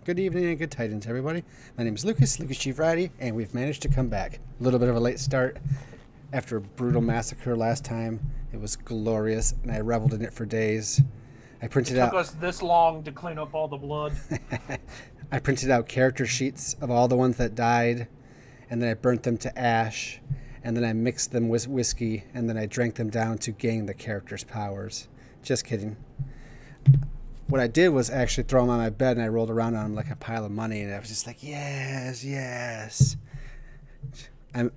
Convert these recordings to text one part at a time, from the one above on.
Good evening and good tidings, everybody. My name is Lucas Chief Ratty, and we've managed to come back. A little bit of a late start after a brutal massacre last time. It was glorious, and I reveled in it for days. I printed out. It took us this long to clean up all the blood. I printed out character sheets of all the ones that died, and then I burnt them to ash, and then I mixed them with whiskey, and then I drank them down to gain the characters' powers. Just kidding. What I did was actually throw them on my bed, and I rolled around on them like a pile of money, and I was just like, yes, yes. I'm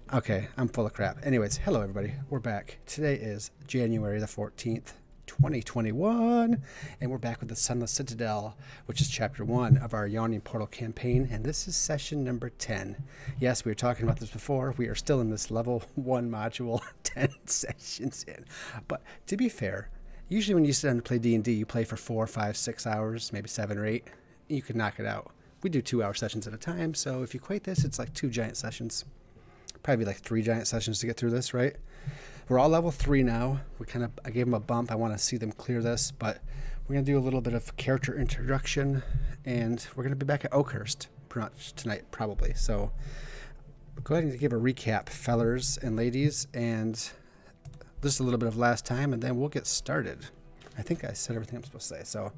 full of crap. Anyways, hello, everybody. We're back. Today is January the 14th, 2021, and we're back with the Sunless Citadel, which is Chapter 1 of our Yawning Portal campaign, and this is session number 10. Yes, we were talking about this before. We are still in this level 1 module, 10 sessions in. But to be fair, usually when you sit down to play D&D, you play for 4, 5, 6 hours, maybe 7 or 8. You can knock it out. We do 2-hour sessions at a time, so if you equate this, it's like 2 giant sessions. Probably like 3 giant sessions to get through this, right? We're all level 3 now. I gave them a bump. I want to see them clear this, but we're going to do a little bit of character introduction, and we're going to be back at Oakhurst tonight, probably. So go ahead and give a recap, fellers and ladies, and just a little bit of last time, and then we'll get started. I think I said everything I'm supposed to say. So,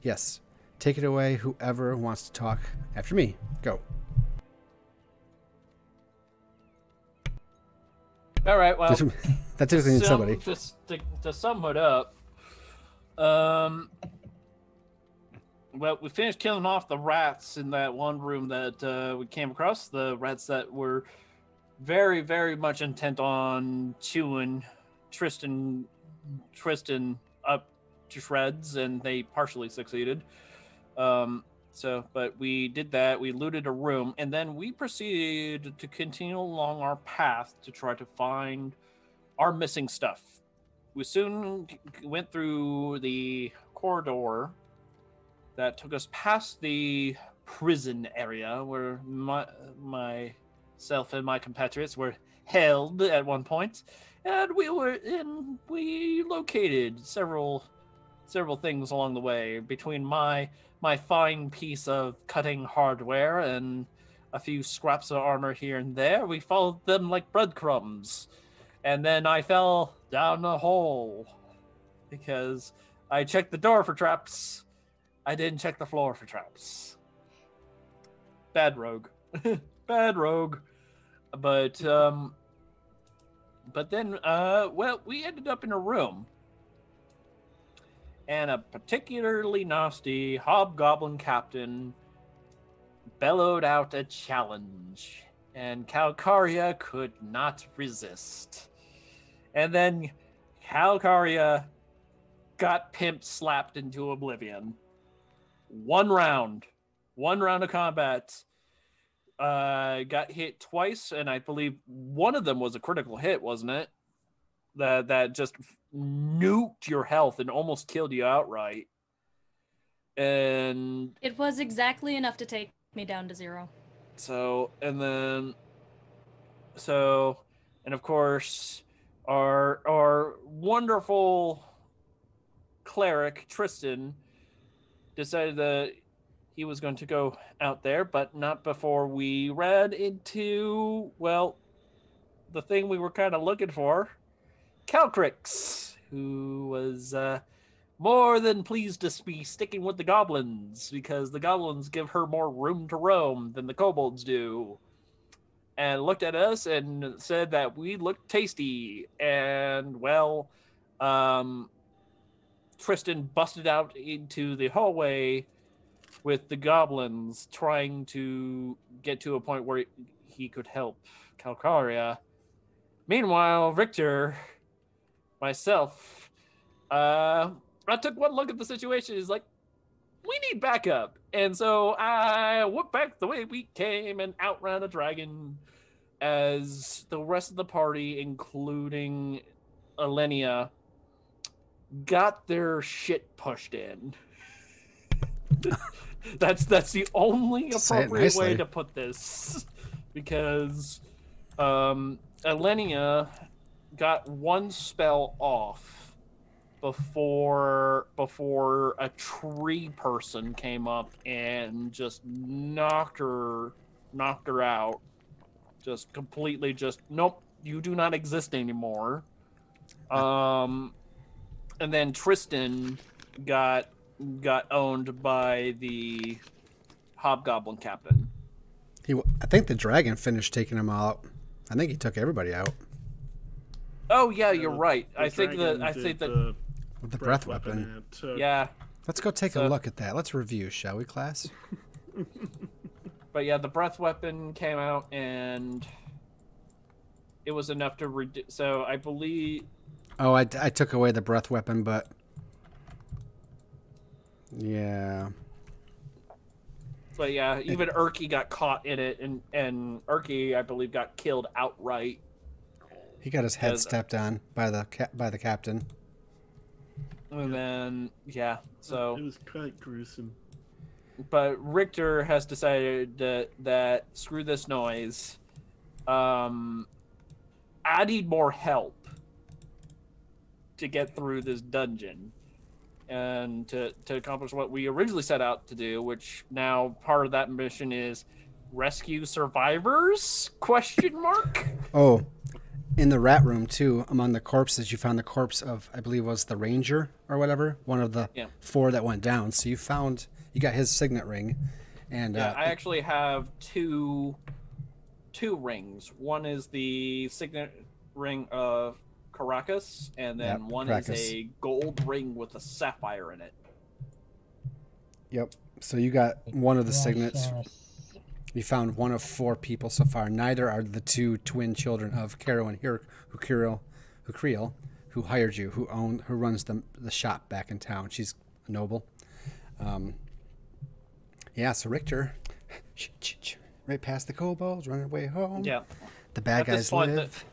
yes, take it away, whoever wants to talk after me. Go. All right, well, that's everything. Somebody. Just to sum it up, well, we finished killing off the rats in that one room that we came across. The rats that were very, very much intent on chewing Tristan up to shreds, and they partially succeeded. But we did that. We looted a room, and then we proceeded to continue along our path to try to find our missing stuff. We soon went through the corridor that took us past the prison area where myself and my compatriots were held at one point, and we located several things along the way. Between my fine piece of cutting hardware and a few scraps of armor here and there, we followed them like breadcrumbs. And then I fell down a hole because I checked the door for traps. I didn't check the floor for traps. Bad rogue. Bad rogue. But then, well, we ended up in a room. And a particularly nasty hobgoblin captain bellowed out a challenge, and Calcaria could not resist. And then Calcaria got pimp slapped into oblivion. One round of combat, got hit twice, and I believe one of them was a critical hit, wasn't it? That just nuked your health and almost killed you outright. And it was exactly enough to take me down to 0. And of course, our wonderful cleric Tristan decided that he was going to go out there, but not before we ran into, well, the thing we were kind of looking for. Calcrix, who was more than pleased to be sticking with the goblins, because the goblins give her more room to roam than the kobolds do, and looked at us and said that we looked tasty. And, well, Tristan busted out into the hallway with the goblins, trying to get to a point where he could help Calcaria. Meanwhile, Victor, myself, I took one look at the situation. Is like, we need backup, and so I went back the way we came and outran a dragon, as the rest of the party, including Alenia, got their shit pushed in. That's the only appropriate way to put this, because Alenia got one spell off before a tree person came up and just knocked her out. Just completely just, nope, you do not exist anymore. And then Tristan got owned by the hobgoblin captain. I think the dragon finished taking them all out. I think he took everybody out. Oh yeah, you're right. The I think the With the breath weapon. Yeah. Let's go take a look at that. Let's review, shall we, class? But yeah, the breath weapon came out, and it was enough to reduce. So I believe. Oh, I took away the breath weapon, but yeah. But yeah, even Erky got caught in it, and Erky, I believe, got killed outright. He got his head stepped on by the captain. And then yeah, so it was quite gruesome. But Richter has decided that screw this noise. I need more help to get through this dungeon and to accomplish what we originally set out to do, which now part of that mission is rescue survivors? ? Oh, in the rat room too, among the corpses, you found the corpse of, I believe, was the ranger or whatever, one of the 4 that went down. So you got his signet ring, and I actually have two rings. One is the signet ring of Caracas, and then one is a gold ring with a sapphire in it. Yep. So you got one of the signets. You found one of 4 people so far. Neither are the 2 twin children of Caro and Creel, who hired you, who runs the shop back in town. She's a noble. Yeah, so Richter, right past the kobolds, running away home. Yeah. The bad guys live.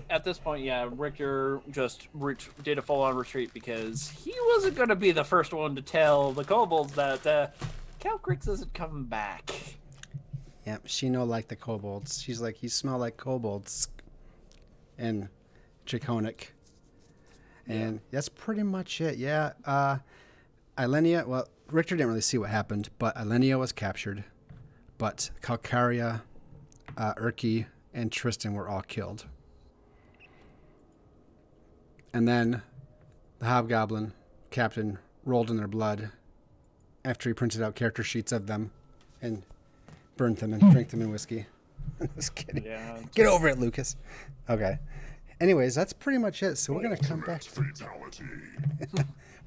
At this point, Richter just did a full-on retreat because he wasn't going to be the first one to tell the kobolds that Calcrix isn't coming back. Yep, she know like the kobolds. She's like, you smell like kobolds. And draconic. And that's pretty much it. Yeah. Ilenia, well, Richter didn't really see what happened, but Ilenia was captured. But Calcaria, Erky, and Tristan were all killed. And then the hobgoblin captain rolled in their blood after he printed out character sheets of them and burnt them and drank them in whiskey. Just kidding. Yeah, get over it, Lucas. Okay. Anyways, that's pretty much it. So we're going to come back.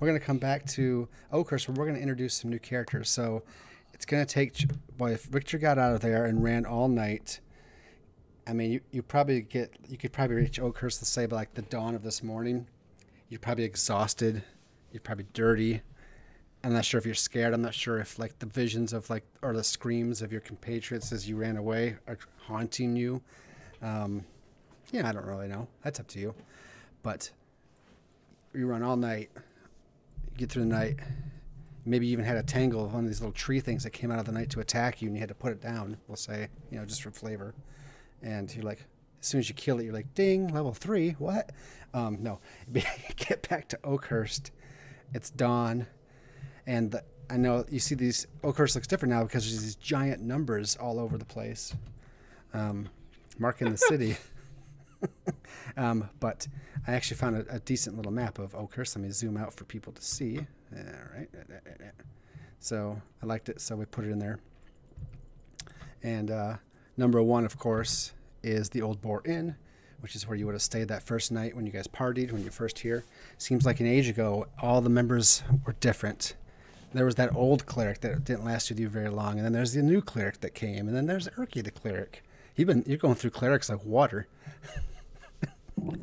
We're going to come back to Oakhurst, where we're going to introduce some new characters. So it's going to take. Boy, if Richter got out of there and ran all night, I mean, you could probably reach Oakhurst, let's say, by like the dawn of this morning. You're probably exhausted. You're probably dirty. I'm not sure if you're scared. I'm not sure if like the visions of or the screams of your compatriots as you ran away are haunting you. I don't really know. That's up to you. But you run all night. You get through the night. Maybe you even had a tangle of one of these little tree things that came out of the night to attack you, and you had to put it down, we'll say, just for flavor. And you're like, as soon as you kill it, you're like, ding, level 3, what? No. Get back to Oakhurst. It's dawn. And I know you see these, Oakhurst looks different now because there's these giant numbers all over the place, marking the city. But I actually found a decent little map of Oakhurst. Let me zoom out for people to see. All right. So I liked it, so we put it in there. And number 1, of course, is the Old Boar Inn, which is where you would have stayed that first night when you guys partied, when you first here. Seems like an age ago, all the members were different. There was that old cleric that didn't last with you very long, and then there's the new cleric that came, and then there's Erky the cleric. You're going through clerics like water.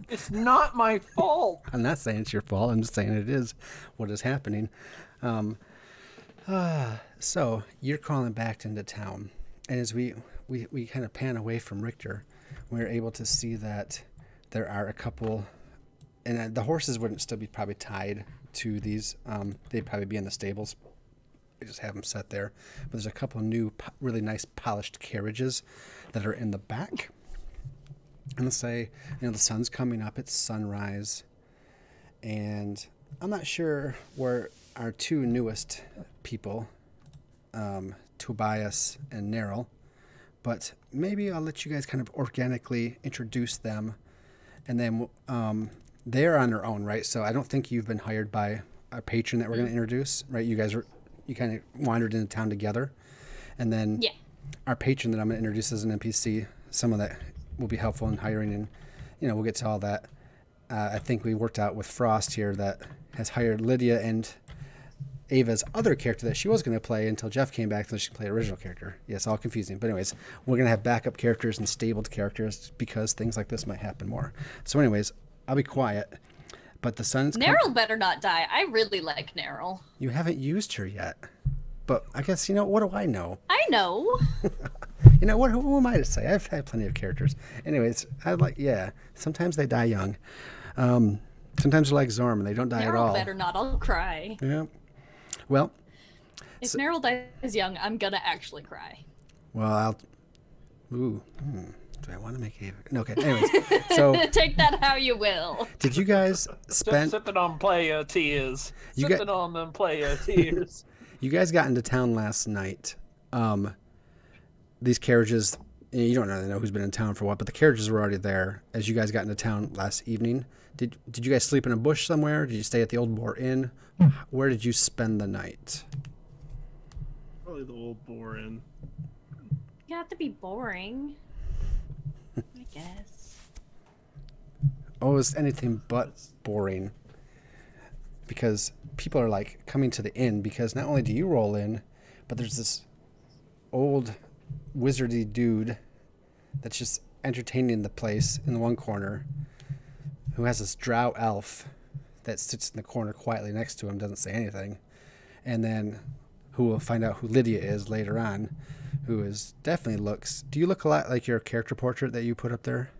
It's not my fault. I'm not saying it's your fault. I'm just saying it is what is happening. So you're crawling back into town, and as we kind of pan away from Richter, we're able to see that there are a couple, and the horses wouldn't still be probably tied to these. They'd probably be in the stables. They just have them set there. But there's a couple new, really nice polished carriages that are in the back. And let's say, the sun's coming up, it's sunrise, And I'm not sure where our two newest people, Tobias and Neryl, but maybe I'll let you guys kind of organically introduce them, and then they're on their own, right? So I don't think you've been hired by our patron that we're going to introduce, right? You kind of wandered into town together, and then our patron that I'm going to introduce as an NPC, some of that will be helpful in hiring, and we'll get to all that. I think we worked out with Frost here that has hired Lydia and Ava's other character that she was going to play until Jeff came back so she could play original character. Yeah, it's all confusing. But anyways, we're going to have backup characters and stabled characters because things like this might happen more. So anyways, I'll be quiet. But the sun's Neryl better not die. I really like Neryl. You haven't used her yet. But I guess, what do I know? I know. Who am I to say? I've had plenty of characters. Anyways, sometimes they die young. Sometimes they're like Zorm and they don't die at all. Neryl better not. I'll cry. Yeah. Well, if Neryl dies young, I'm gonna actually cry. Well, do I want to make Ava? No, okay. Anyways, so take that how you will. Did you guys spend sipping on player tears? Sipping on them player tears. You guys got into town last night. These carriages, you don't really know who's been in town for what, but the carriages were already there as you guys got into town last evening. Did you guys sleep in a bush somewhere? Did you stay at the Old Boar Inn? Where did you spend the night? Probably the Old Boar Inn. You have to be boring, I guess. Oh, it's anything but boring. Because people are like coming to the inn because not only do you roll in, but there's this old wizardy dude that's just entertaining the place in the one corner who has this drow elf that sits in the corner quietly next to him, doesn't say anything. And then who will find out who Lydia is later on, who is definitely looks... Do you look a lot like your character portrait that you put up there?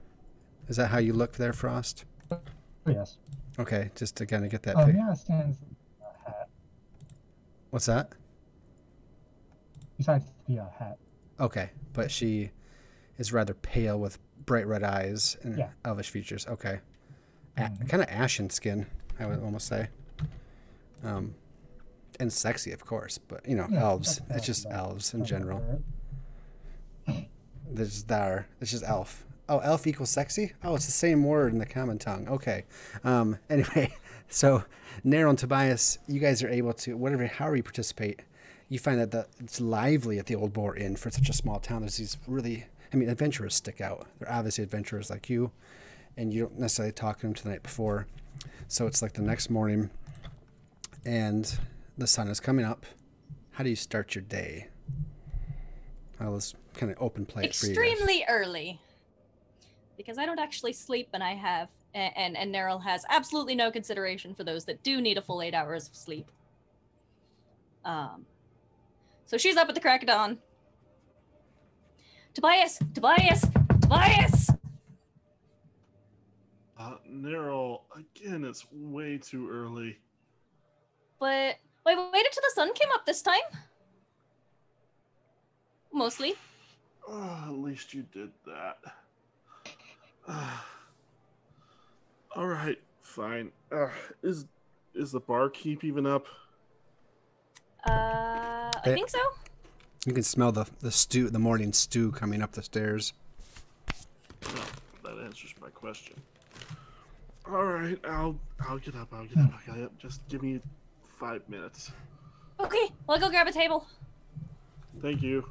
Is that how you look there, Frost? Yes. Okay, just to kind of get that Oh, pic. yeah, stands a hat. What's that? Besides the hat. Okay, but she is rather pale with bright red eyes and elvish features. Okay. Kind of ashen skin, I would almost say. And sexy, of course, but, elves. It's just elves in general. It's just elf. Oh, elf equals sexy? Oh, it's the same word in the common tongue. Okay. Anyway, so Neryl and Tobias, you guys are able to, however you participate, you find that it's lively at the Old Boar Inn for such a small town. There's these really, adventurers stick out. They're obviously adventurers like you, and you don't necessarily talk to them to the night before. So it's like the next morning, and the sun is coming up. How do you start your day? Well, let's kind of open play it for you guys. Extremely early. Because I don't actually sleep, and I have, and Neryl has absolutely no consideration for those that do need a full 8 hours of sleep. So she's up at the crack of dawn. Tobias! Neryl, again, it's way too early. But wait, waited till the sun came up this time. Mostly. At least you did that. All right, fine. Is the barkeep even up? I think so. You can smell the morning stew coming up the stairs. No, that answers my question. All right, I'll get up. I'll get up. Just give me 5 minutes. Okay, well, I'll go grab a table. Thank you.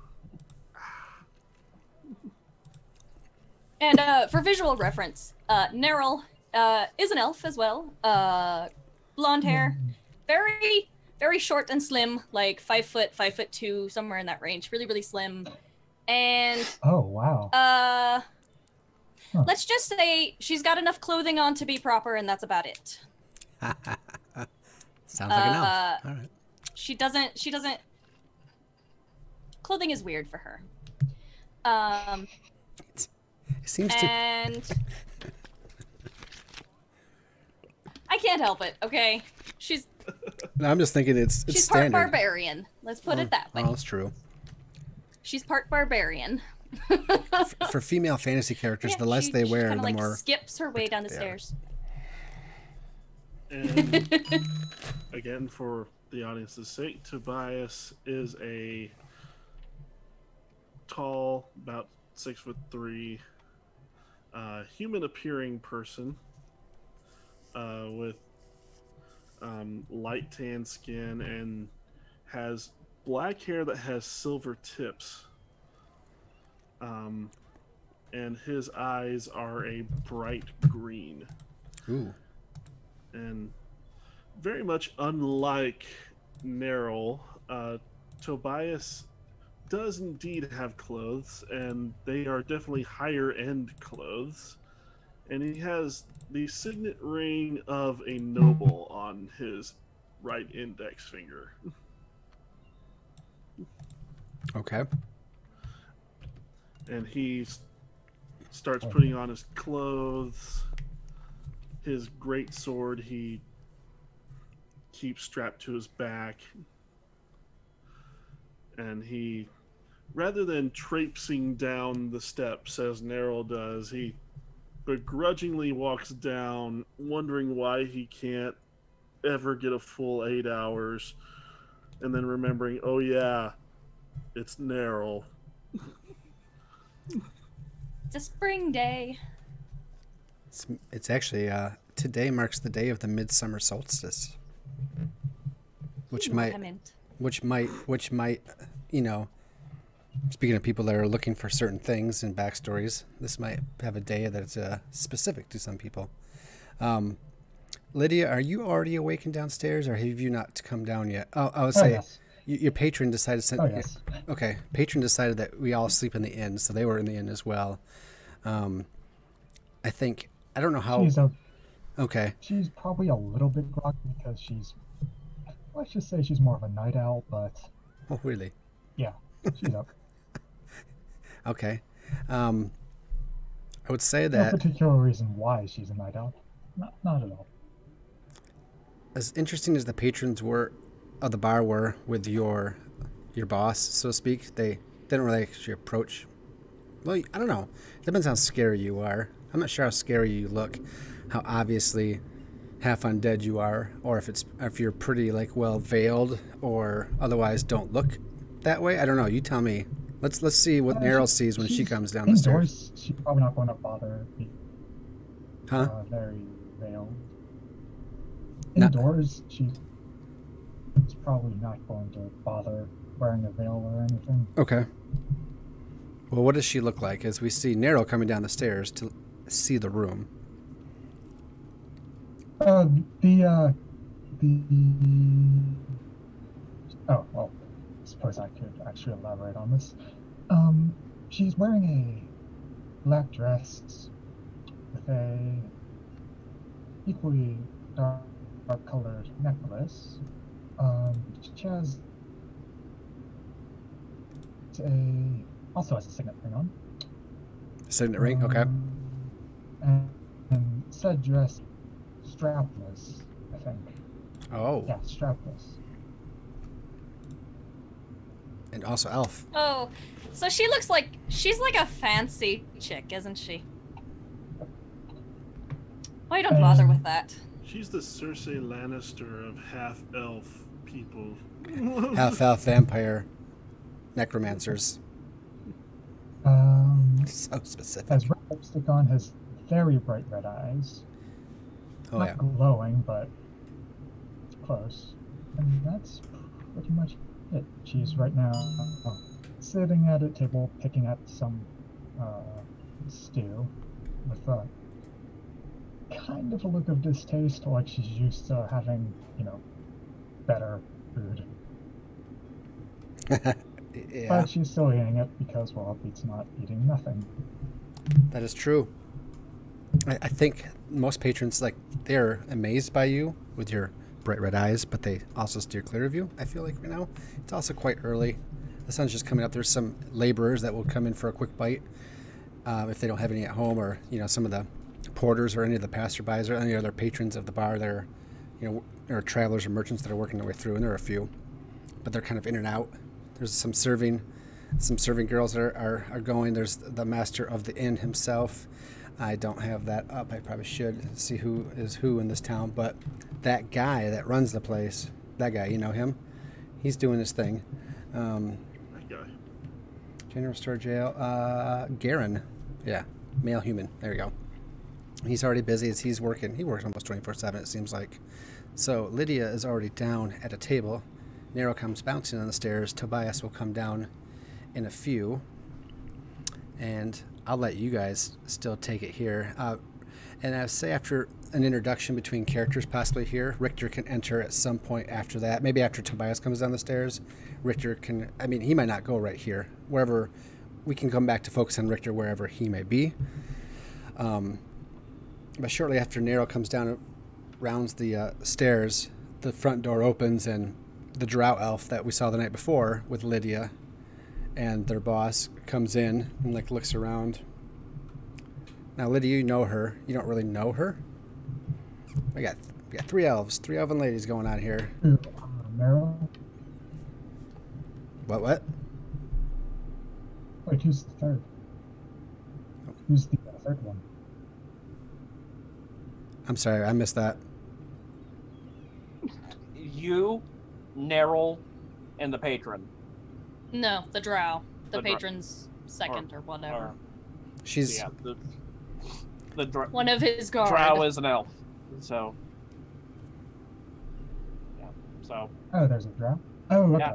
And for visual reference, Neryl is an elf as well. Blonde hair, very, very short and slim, like 5 foot, 5'2", somewhere in that range. Really, really slim. And oh wow. Let's just say she's got enough clothing on to be proper, and that's about it. Sounds like an elf. All right. She doesn't. Clothing is weird for her. It seems to. And I can't help it. Okay, No, I'm just thinking it's she's standard. part barbarian. Let's put it that way. Oh, that's true. She's part barbarian. For female fantasy characters, the less they wear, she the like more skips her way down the they are. stairs. And again, for the audience's sake, Tobias is a tall, about 6'3", human-appearing person with light tan skin and has black hair that has silver tips. And his eyes are a bright green. Ooh. And very much unlike Nerl, Tobias does indeed have clothes, and they are definitely higher-end clothes. And he has the signet ring of a noble on his right index finger. Okay. And he starts putting on his clothes. His great sword he keeps strapped to his back. And he, rather than traipsing down the steps as Nerl does, he begrudgingly walks down, wondering why he can't ever get a full 8 hours, and then remembering, oh yeah, it's Nerl. It's a spring day. It's actually today marks the day of the midsummer solstice, which might, you know, speaking of people that are looking for certain things and backstories, this might have a day that's specific to some people. Lydia, are you already awakened downstairs, or have you not come down yet? Oh, I would say yes. Your patron decided. Yes. Okay, patron decided that we all sleep in the inn, so they were in the inn as well. I think I don't know how. Okay. She's probably a little bit groggy because let's just say she's more of a night owl, but. Oh, really? Yeah, she's up. Okay. I would say that. No particular reason why she's a night owl. Not at all. As interesting as the patrons were, of the bar were with your boss, so to speak, they didn't really actually approach. Well, I don't know. It depends how scary you are. I'm not sure how scary you look, how obviously half undead you are, or if you're pretty like well veiled or otherwise don't look that way. I don't know. You tell me. Let's see what Nerl sees when she comes down the stairs. She's probably not going to bother being very veiled. Indoors, she's probably not going to bother wearing a veil or anything. Okay. Well, what does she look like as we see Nerl coming down the stairs to see the room? Oh, well, I suppose I could actually elaborate on this. She's wearing a black dress with a equally dark-colored necklace. She also has a signet ring on. Signet ring, okay. And said dress strapless, I think. Oh. Yeah, strapless. And also elf. Oh, so she's like a fancy chick, isn't she? Why don't bother with that? She's the Cersei Lannister of half-elf people. Half-elf vampire necromancers. So specific. Has red lipstick on, has very bright red eyes. Oh, Not yeah. glowing, but it's close. And that's pretty much it. She's right now sitting at a table picking at some stew with a kind of a look of distaste, like she's used to having, better food. Yeah. But she's still eating it because, well, it's not eating nothing. That is true. I think most patrons, they're amazed by you with your bright red eyes, but they also steer clear of you, I feel like right now. It's also quite early. The sun's just coming up. There's some laborers that will come in for a quick bite if they don't have any at home, or, some of the porters or any of the passerbys or any other patrons of the bar that are, or travelers or merchants that are working their way through, and there are a few, but they're kind of in and out. There's some serving girls that are going. There's the master of the inn himself. I don't have that up. I probably should see who is who in this town. But that guy that runs the place, that guy, you know him? He's doing his thing. That guy. General Store Jail. Garen. Yeah, male human. There you go. He's already busy as he's working. He works almost 24/7, it seems like. So Lydia is already down at a table. Nero comes bouncing on the stairs. Tobias will come down in a few. And I'll let you guys still take it here. And I say after an introduction between characters possibly here, Richter can enter at some point after that. Maybe after Tobias comes down the stairs. Richter can, I mean, he might not go right here. Wherever, we can come back to focus on Richter wherever he may be. But shortly after Nero comes down and rounds the stairs, the front door opens and the drow elf that we saw the night before with Lydia and their boss comes in and like looks around. Now Lydia, you know her. You don't really know her. We got 3 elves, 3 elven ladies going on here. Meryl? What? Wait, who's the third? Who's the third one? I'm sorry, I missed that. You, Nerl, and the patron. No, the drow. The The patron's second or whatever. Or, She's yeah, the One of his guard. drow is an elf. So, yeah. So, Oh, there's a drow? Oh, okay. Yeah.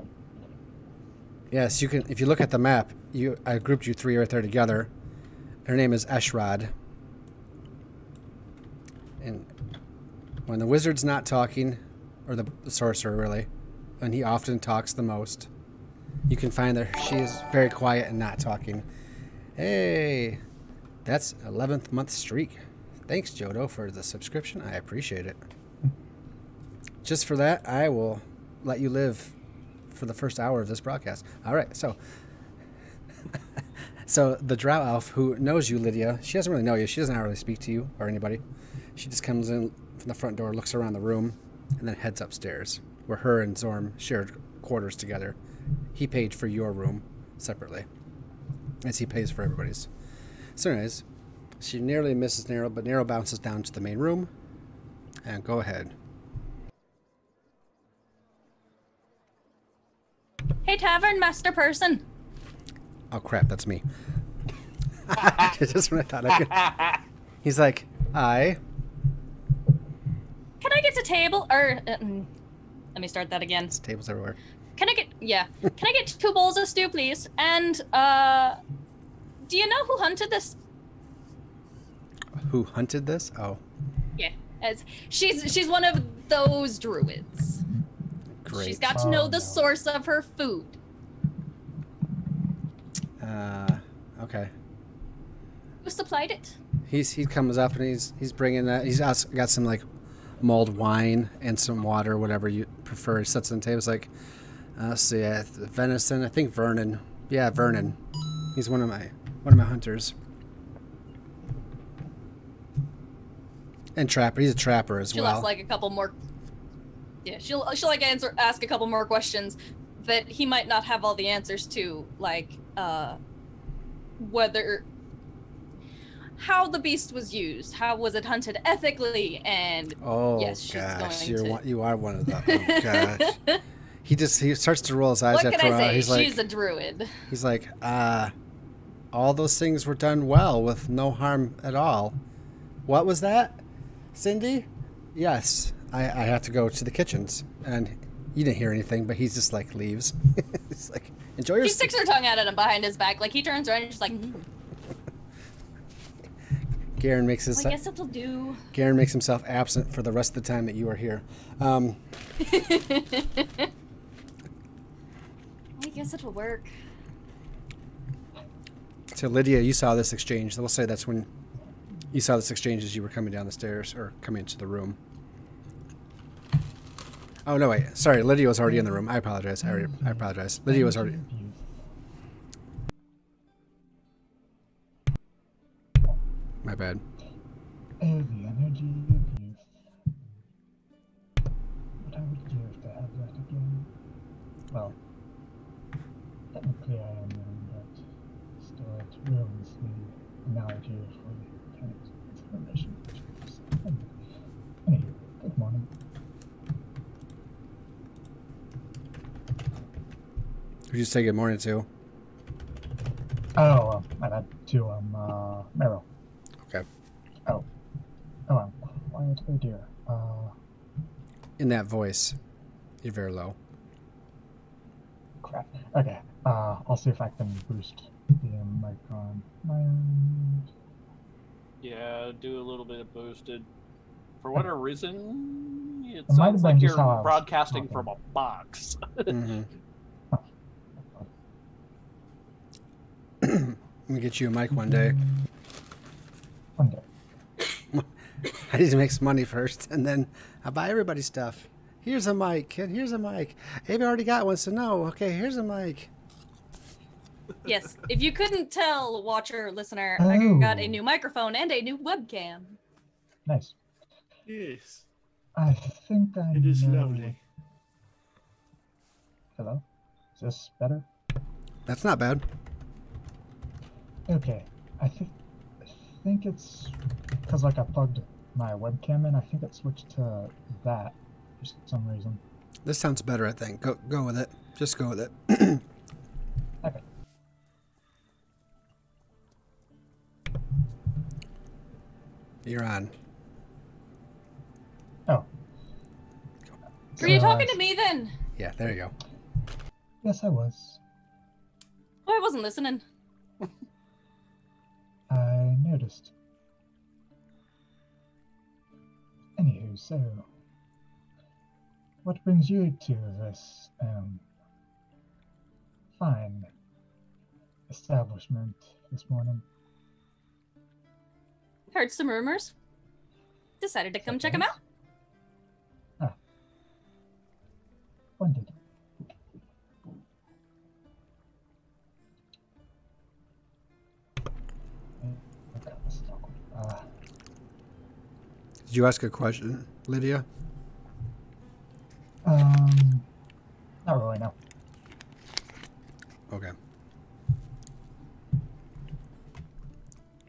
yes. You can if you look at the map. I grouped you 3 right there together. Her name is Eshrod. And when the wizard's not talking, or the sorcerer really, and he often talks the most, you can find that she is very quiet and not talking. Hey, that's 11th month streak. Thanks, Jodo, for the subscription. I appreciate it. Just for that, I will let you live for the first hour of this broadcast. All right, so the drow elf who knows you, Lydia, she doesn't really know you. She doesn't really speak to you or anybody. She just comes in from the front door, looks around the room, and then heads upstairs, where her and Zorm shared quarters together. He paid for your room separately, as he pays for everybody's. So anyways, she nearly misses Nero, but Nero bounces down to the main room. And go ahead. Hey, tavern master person. Oh crap, that's me. Just when I thought I could. He's like, hi. Can I get a table? Or let me start that again. There's tables everywhere. Can I get Can I get 2 bowls of stew, please? And do you know who hunted this? Who hunted this? Oh, Yeah, as she's one of those druids. great. She's got to know Oh, the no. source of her food. Okay. Who supplied it? He comes up and he's bringing that. He's also got some like mulled wine and some water, whatever you prefer. He sets it on the table. It's like, let's see, venison. I think Vernon. Yeah, Vernon. He's one of my hunters. And trapper. He's a trapper as She'll well. ask like a couple more. Yeah, she'll like ask a couple more questions that he might not have all the answers to, like how the beast was used, how was it hunted ethically, and Oh yes, she's gosh, going to. you are one of them. Oh gosh. He starts to roll his eyes What after can a I while. say? He's like, She's a druid. He's like, all those things were done well with no harm at all. What was that, Cindy? Yes, I have to go to the kitchens. And you didn't hear anything, but he's just like leaves. He's like, enjoy your She sticks her tongue out at him behind his back. Like he turns around and she's like, Garen makes his I guess it'll do. Garen makes himself absent for the rest of the time that you are here. I guess it'll work. So Lydia, you saw this exchange. We'll say that's when you saw this exchange as you were coming down the stairs or coming into the room. Oh no, wait. Sorry, Lydia was already in the room. I apologize. I apologize. Lydia was already. My bad. Oh, the energy of youth. What I would give to have that again. Well, technically I am young, but still it ruins the analogy of the kind of Who'd you say good morning to? Oh, I had to Meryl. Okay. Oh, I'm quiet, oh dear. In that voice, you're very low. Crap. Okay. I'll see if I can boost the mic on my end. Yeah, do a little bit of boosted. For whatever reason, it might have sounds been like just you're how I was broadcasting talking. from a box. Mm-hmm. Let me get you a mic one day. One day. I need to make some money first, and then I'll buy everybody stuff. Here's a mic, kid. Here's a mic. Abe already got one, so no. Okay, here's a mic. Yes, if you couldn't tell, watcher, listener, Oh. I got a new microphone and a new webcam. Nice. Yes, I think I it is know. lovely. Hello? Is this better? That's not bad. Okay. I think it's because like I plugged my webcam in. I think it switched to that for some reason. This sounds better, I think. Go with it. Just go with it. Okay. You're on. Oh. Were you talking to me then? Yeah, there you go. Yes, I was. Oh, I wasn't listening. I noticed. Anywho, so what brings you to this fine establishment this morning? Heard some rumors. Decided to come check them out. Ah. Wondered. Did you ask a question, Lydia? Not really, no. Okay.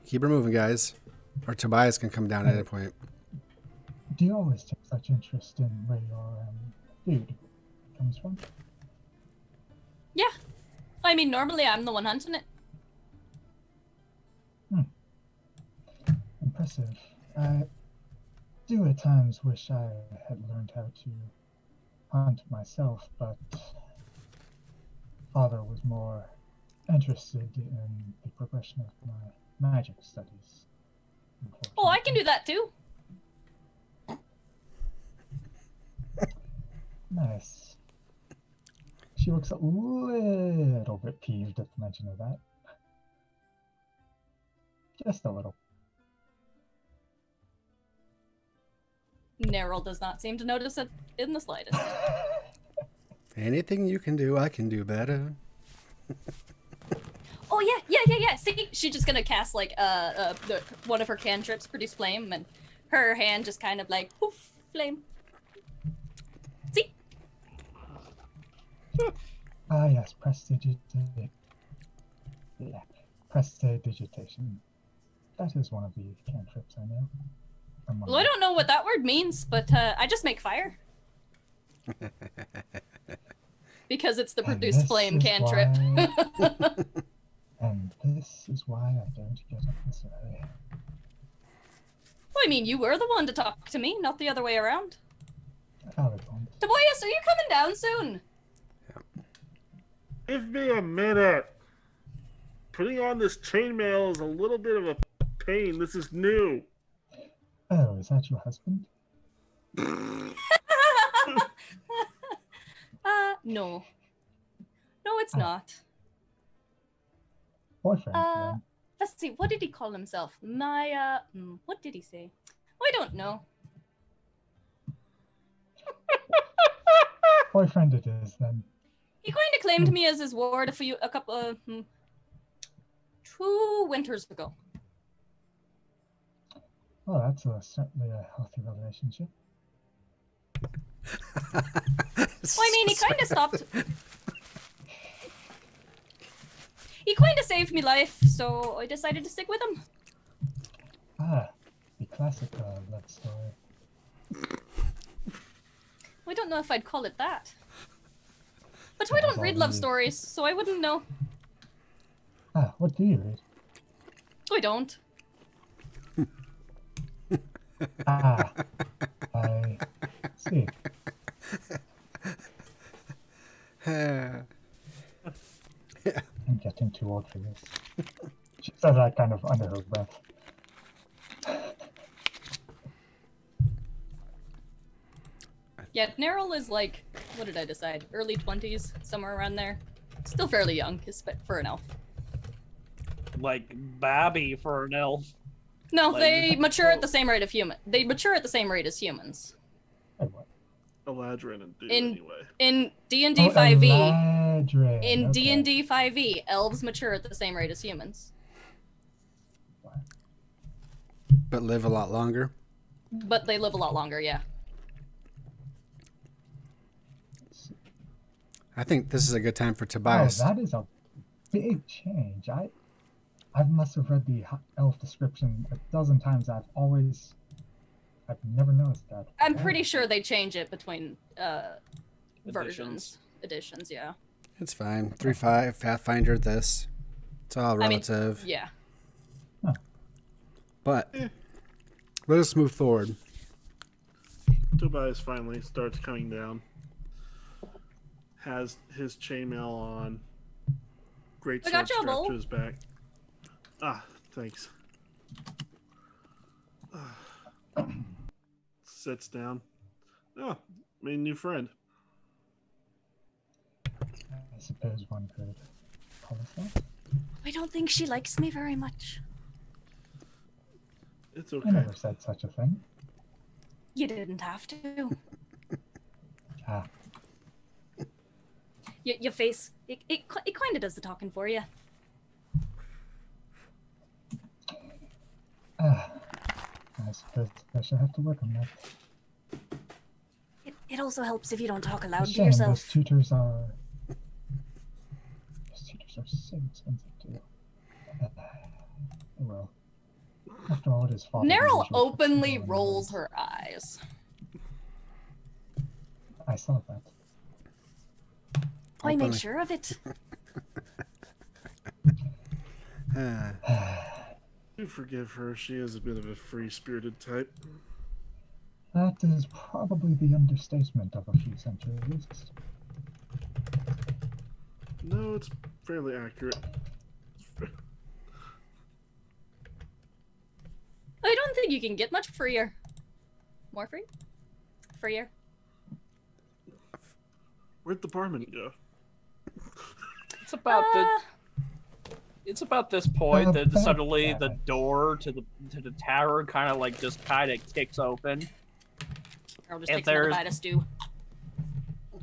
Keep her moving, guys. Or Tobias can come down at any point. Do you always take such interest in where your food comes from? Yeah. I mean, normally I'm the one hunting it. Impressive. I do at times wish I had learned how to hunt myself, but father was more interested in the progression of my magic studies. Oh, I can do that too. Nice. She looks a little bit peeved at the mention of that. Just a little. Neryl does not seem to notice it in the slightest. Anything you can do, I can do better. Oh yeah. See, she's just gonna cast like one of her cantrips, produce flame, and her hand just kind of like poof, flame. See? Ah yes, prestidigitation. Yeah, prestidigitation. That is one of the cantrips I know. Well, I don't know what that word means, but I just make fire. Because it's the produce flame cantrip. And this is why I don't get up this early. Well, I mean, you were the one to talk to me, not the other way around. Valid point. Tobias, are you coming down soon? Give me a minute. Putting on this chainmail is a little bit of a pain. This is new. Oh, is that your husband? No. No, it's not. Boyfriend, then. Let's see, what did he call himself? What did he say? Oh, I don't know. Boyfriend it is, then. He kind of claimed me as his ward a couple 2 winters ago. Well, that's certainly a healthy relationship. Well, I mean, he kind of stopped. He kind of saved me life, so I decided to stick with him. Ah, the classic love story. I don't know if I'd call it that. But we don't I'll read love read. stories, so I wouldn't know. Ah, what do you read? We don't. Ah, I see. I'm getting too old for this. She said that kind of under her breath. Yeah, Nerl is like, what did I decide? Early 20s, somewhere around there. Still fairly young for an elf. Like Babby for an elf. No, Like- they mature at the same rate of They mature at the same rate as humans. Wait, what? Eladrin and do In- anyway. In D&D Oh, 5e, Eladrin. in Okay. D&D 5e, elves mature at the same rate as humans. But live a lot longer. But they live a lot longer, yeah. I think this is a good time for Tobias. Oh, that is a big change. I must have read the elf description a dozen times. I've never noticed that. I'm pretty sure they change it between versions. Editions, yeah. It's fine. 3.5, Pathfinder, this. It's all I mean, relative. yeah. But let us move forward. Tobias finally starts coming down. Has his chainmail on. Great I sword got you a strapped bowl. to his back. Ah, thanks. Sits down. Oh, made a new friend. I suppose one could call us that. I don't think she likes me very much. It's I okay. never said such a thing. You didn't have to. Ah, Your face, it kind of does the talking for you. I suppose I should have to work on that. It also helps if you don't talk aloud to Shame, yourself. those tutors are so expensive too. Well, after all, it is father. Neryl openly rolls her eyes. I saw that. I made Openly. sure of it. Do forgive her. She is a bit of a free-spirited type. That is probably the understatement of a few centuries. No, it's fairly accurate. I don't think you can get much freer. More free? Freer? Where'd the barman go? It's about it's about this point that About suddenly the that. door to the tavern kind of kicks open, Or just If takes another there's- bite of stew.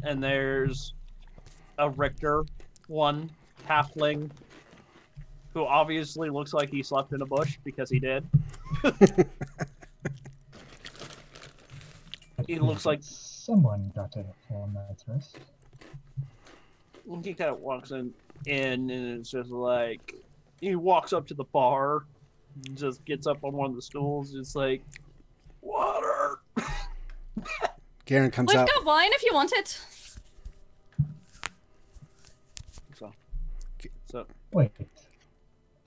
and there's a Richter, one halfling, who obviously looks like he slept in a bush because he did. He looks like someone got a full night's rest. he kind of walks in, and it's just like he walks up to the bar, just gets up on one of the stools, just like water. Garen comes We've out. got wine if you want it. So Wait,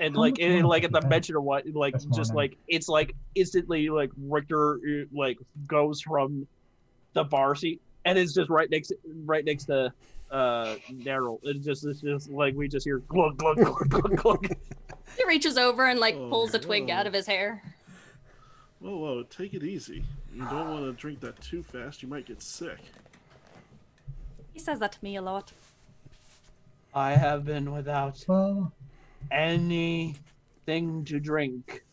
and How much wine like did at the you mention of what this just morning? like it's like instantly like Richter goes from the bar seat and it's just right next to Daryl. It's just like we just hear glug glug glug glug glug. He reaches over and Oh, pulls a twig whoa. out of his hair. Whoa, whoa, take it easy. You don't want to drink that too fast. You might get sick. He says that to me a lot. I have been without well, anything to drink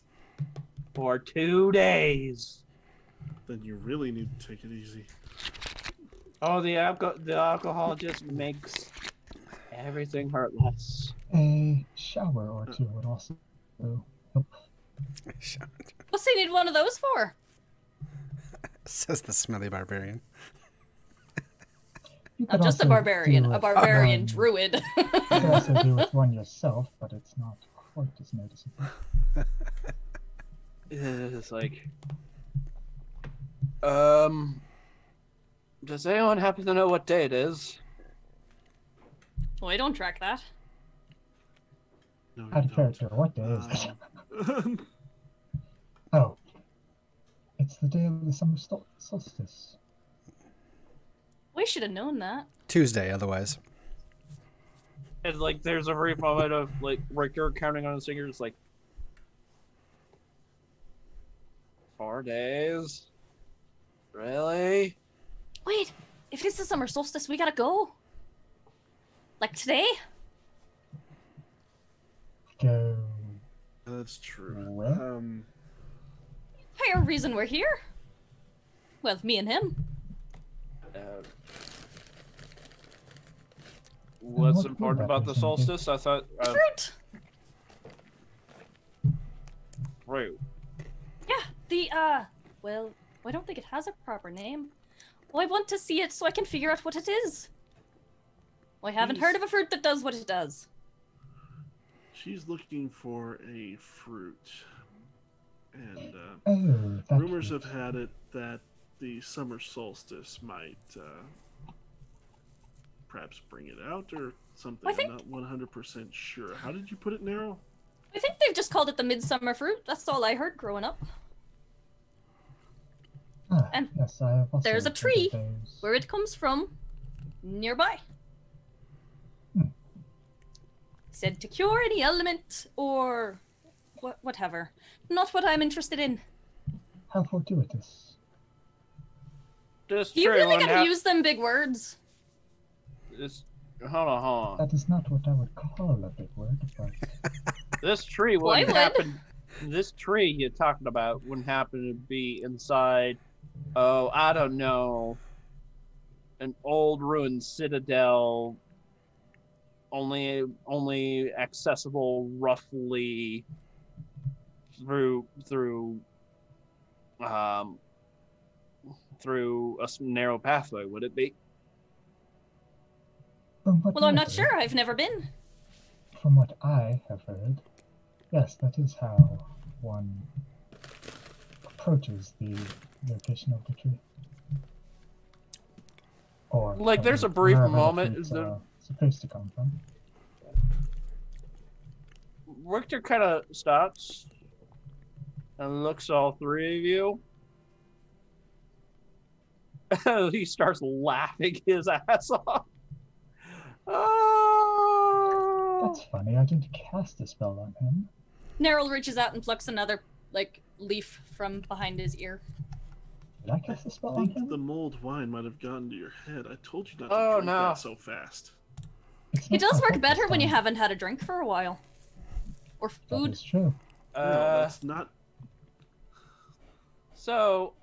for 2 days. Then you really need to take it easy. Oh, the alcohol just makes everything hurt less. a shower or two would also help. What's he need one of those for? Says the smelly barbarian. You Not could just a also barbarian, do a with barbarian one- druid. You could also do with one yourself, but it's not quite as noticeable. It's like, does anyone happen to know what day it is? Well, I don't track that. No, Out you of character, what day is it? Oh. It's the day of the summer solstice. We should have known that. Tuesday, otherwise. And like, there's a brief moment of like Richter counting on his fingers, like 4 days. Really? Wait, if it's the summer solstice, we gotta go. Like today? Go. That's true. Where? Higher reason we're here. Well, me and him. What's what important would about the represent it? solstice? I thought Fruit! fruit. Yeah, well, I don't think it has a proper name. Well, I want to see it so I can figure out what it is. Well, I haven't heard of a fruit that does what it does. She's looking for a fruit. And Oh, that rumors fruit. have had it that the summer solstice might perhaps bring it out or something. I think- I'm not 100% sure. How did you put it, Narrow? I think they've just called it the midsummer fruit. That's all I heard growing up. Ah, and yes, I have also there's a heard of tree those. Where it comes from, nearby. Hmm. Said to cure any element or whatever. Not what I'm interested in. How fortuitous. This Do you tree really wouldn't gotta hap- use them big words? this, hold on. That is not what I would call a big word, but This tree Well, I wouldn't would. happen. This tree you're talking about wouldn't happen to be inside. Oh, I don't know. An old ruined citadel. Only accessible roughly through a narrow pathway. Would it be? from what Well, I'm I not heard- sure. I've never been. From what I have heard, yes, that is how one approaches the location of the tree. Or Like, there's a brief wherever the moment, fruits is there- are supposed to come from. Richter kind of stops and looks all three of you. He starts laughing his ass off. Oh! That's funny. I didn't cast a spell on him. Nerl reaches out and plucks another, leaf from behind his ear. Did I cast a I spell on think him? the mulled wine might have gotten to your head. I told you not to Oh, drink no. that so fast. It's It not does my work fault better this when you time. haven't had a drink for a while. Or That food. is true. No, that's not. So,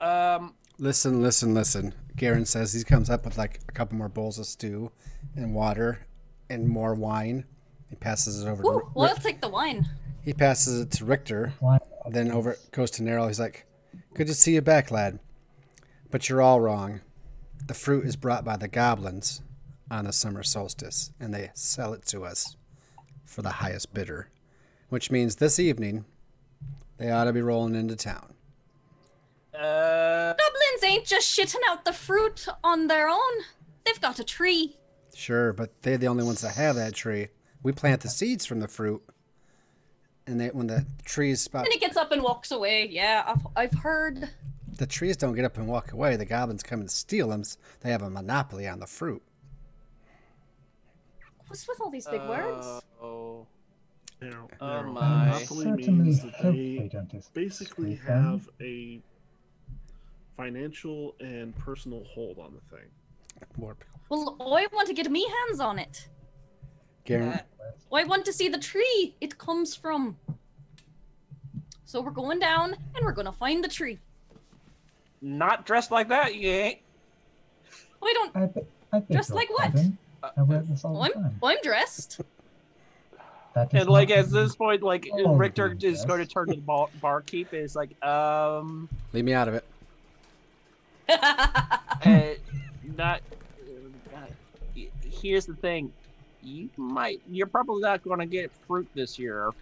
Listen. Garen says he comes up with like a couple more bowls of stew and water and more wine. He passes it over Ooh, to well, I'll take the wine. He passes it to Richter. Why? Then over goes to Nerl. He's like, "Good to see you back, lad. But you're all wrong. The fruit is brought by the goblins on the summer solstice, and they sell it to us for the highest bidder. Which means this evening, they ought to be rolling into town." Goblins ain't just shitting out the fruit on their own. They've got a tree. Sure, but they're the only ones that have that tree. We plant the seeds from the fruit, and when the trees spot, And he gets up and walks away. Yeah, I've heard. the trees don't get up and walk away. The goblins come and steal them. They have a monopoly on the fruit. What's with all these big words? Oh. Now, Oh now, my. monopoly Certainly means that hope they they don't basically escape them. have a financial and personal hold on the thing. More Well, I want to get me hands on it. Garen, I want to see the tree it comes from. So we're going down and we're gonna find the tree. Not dressed like that, you ain't. I don't. I beg Just your like what? pardon. I wear this all the time. I'm dressed. That is And like not at this point, like Oh, Richter yes. is going to turn to the barkeep. Is like, leave me out of it. not. Here's the thing, you're probably not going to get fruit this year. What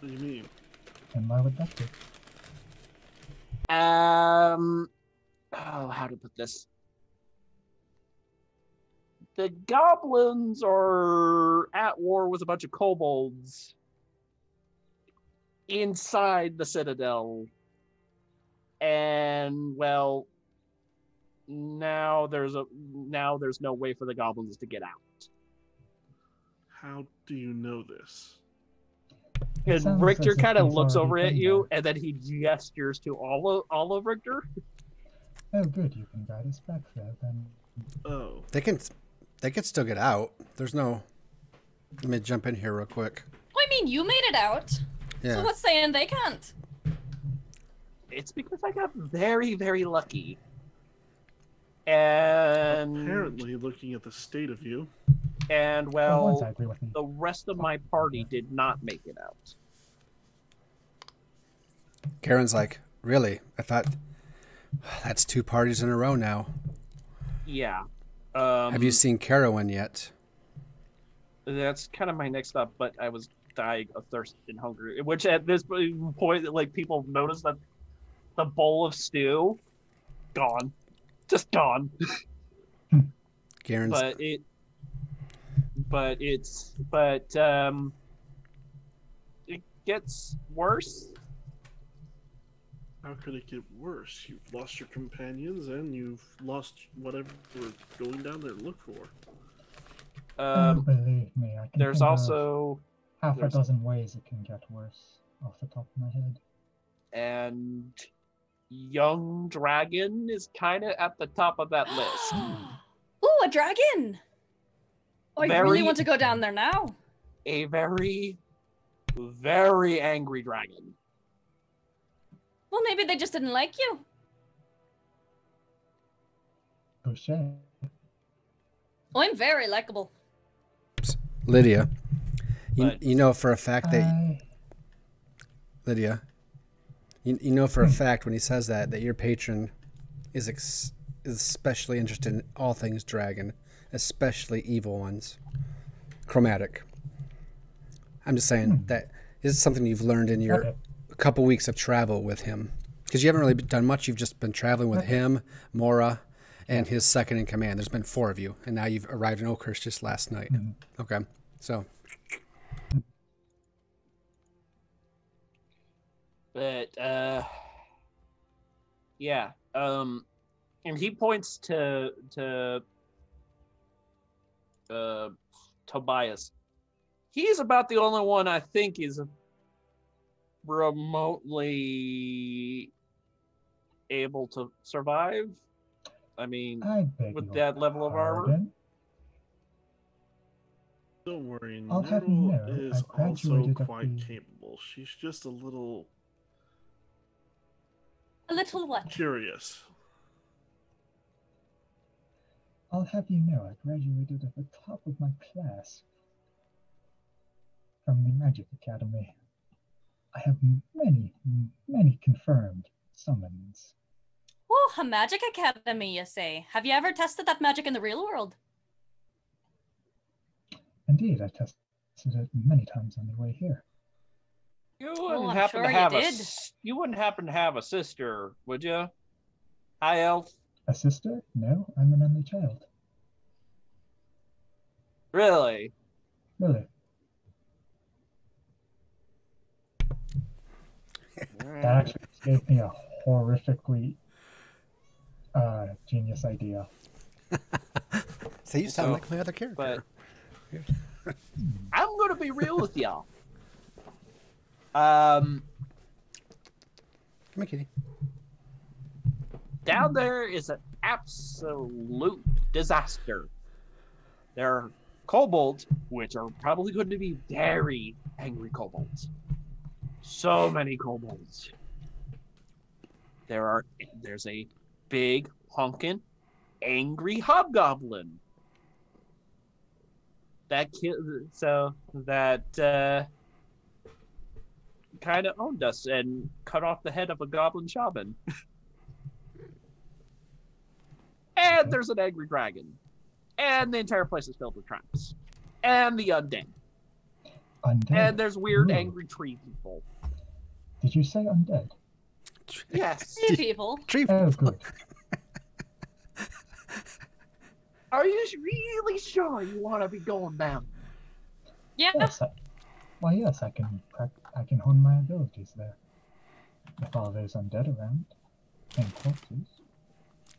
do you mean? And why would that be? Oh, how to put this? the goblins are at war with a bunch of kobolds inside the citadel, and well, now there's no way for the goblins to get out. How do you know this? And Richter kind of looks over at you, and then he gestures to all of Richter. Oh, good. You can guide us back there, then. Oh. They can still get out. There's no... Let me jump in here real quick. Well, I mean, you made it out. Yeah. So what's saying they can't? It's because I got very, very lucky. And... Apparently, looking at the state of you... And, Once I well, agree with me. the rest of my party did not make it out. Karen's like, really? I thought... That's 2 parties in a row now. Yeah. Have you seen Carowin yet? That's kind of my next stop, but I was dying of thirst and hunger. Which at this point, like, people notice that the bowl of stew, gone. Just gone. Karen's... But it gets worse. How could it get worse? You've lost your companions and you've lost whatever we're going down there to look for. Believe me, I can There's think also of half a dozen ways it can get worse off the top of my head. and young dragon is kind of at the top of that list. Ooh, a dragon! Oh, I really Very- want to go down there now. A very, very angry dragon. Well, maybe they just didn't like you. Touche. Oh, I'm very likable. Lydia, But- you know for a fact that... Lydia, you know for a fact when he says that your patron is especially interested in all things dragon, especially evil ones. Chromatic. I'm just saying that this is something you've learned in your couple weeks of travel with him. Because you haven't really done much. You've just been traveling with him, Mora, and his second in command. There's been 4 of you, and now you've arrived in Oakhurst just last night. Okay, so... But yeah, and he points to Tobias. He's about the only one I think is remotely able to survive. I mean, with that level of armor. Don't worry, I'll have you know, Nerl I is also graduated at quite the- capable. She's just a little A little what? curious. I'll have you know, I graduated at the top of my class from the Magic Academy. I have many, many confirmed summons. Oh, a magic academy, you say? Have you ever tested that magic in the real world? Indeed, I tested it many times on the way here. You wouldn't I'm happen sure to you have did. you wouldn't happen to have a sister, would you? High elf? A sister? No, I'm an only child. Really? Really. That actually gave me a horrifically genius idea. So you sound So, like my other character. But I'm gonna be real with y'all. Come here, kitty. Down there is an absolute disaster. There are kobolds, which are probably going to be very angry kobolds. So many kobolds. There's a big honkin' angry hobgoblin. That kind of owned us and cut off the head of a goblin shaman. And there's an angry dragon. And the entire place is filled with traps. And the undead. Undead? And there's weird Ooh. angry tree people. Did you say undead? Yes. Hey, people. Tree. Oh, good. Are you really sure you want to be going down? Yeah. Yes, well, yes, I can hone my abilities there. If all those undead around, and corpses.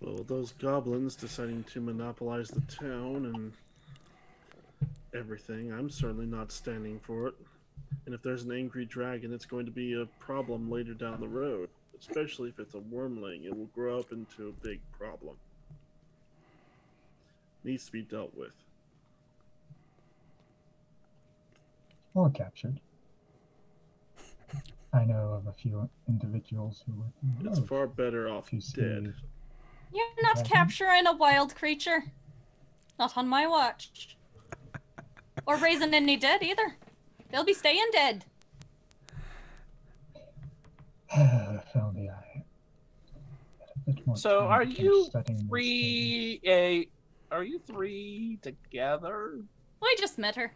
Well, those goblins deciding to monopolize the town and everything, I'm certainly not standing for it. And if there's an angry dragon, it's going to be a problem later down the road. Especially if it's a wormling, it will grow up into a big problem. Needs to be dealt with. Or captured. I know of a few individuals who would It's love far better off to see dead. You're not Dragon? capturing a wild creature. Not on my watch. Or raising any dead either. They'll be staying dead. if only I had a bit more So time are to finish you studying these three are you three together? I just met her.